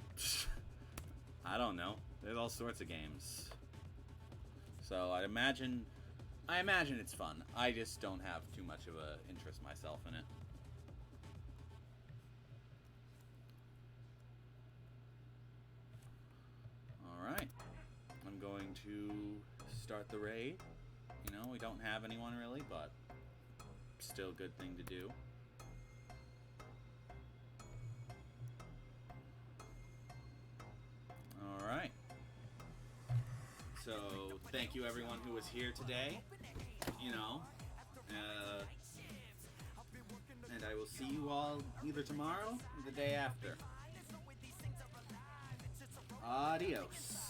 I don't know. There's all sorts of games. So I imagine it's fun. I just don't have too much of an interest myself in it. Alright. I'm going to start the raid. You know, we don't have anyone really, but still a good thing to do. Alright. So, thank you everyone who was here today. You know, and I will see you all either tomorrow or the day after. Adios.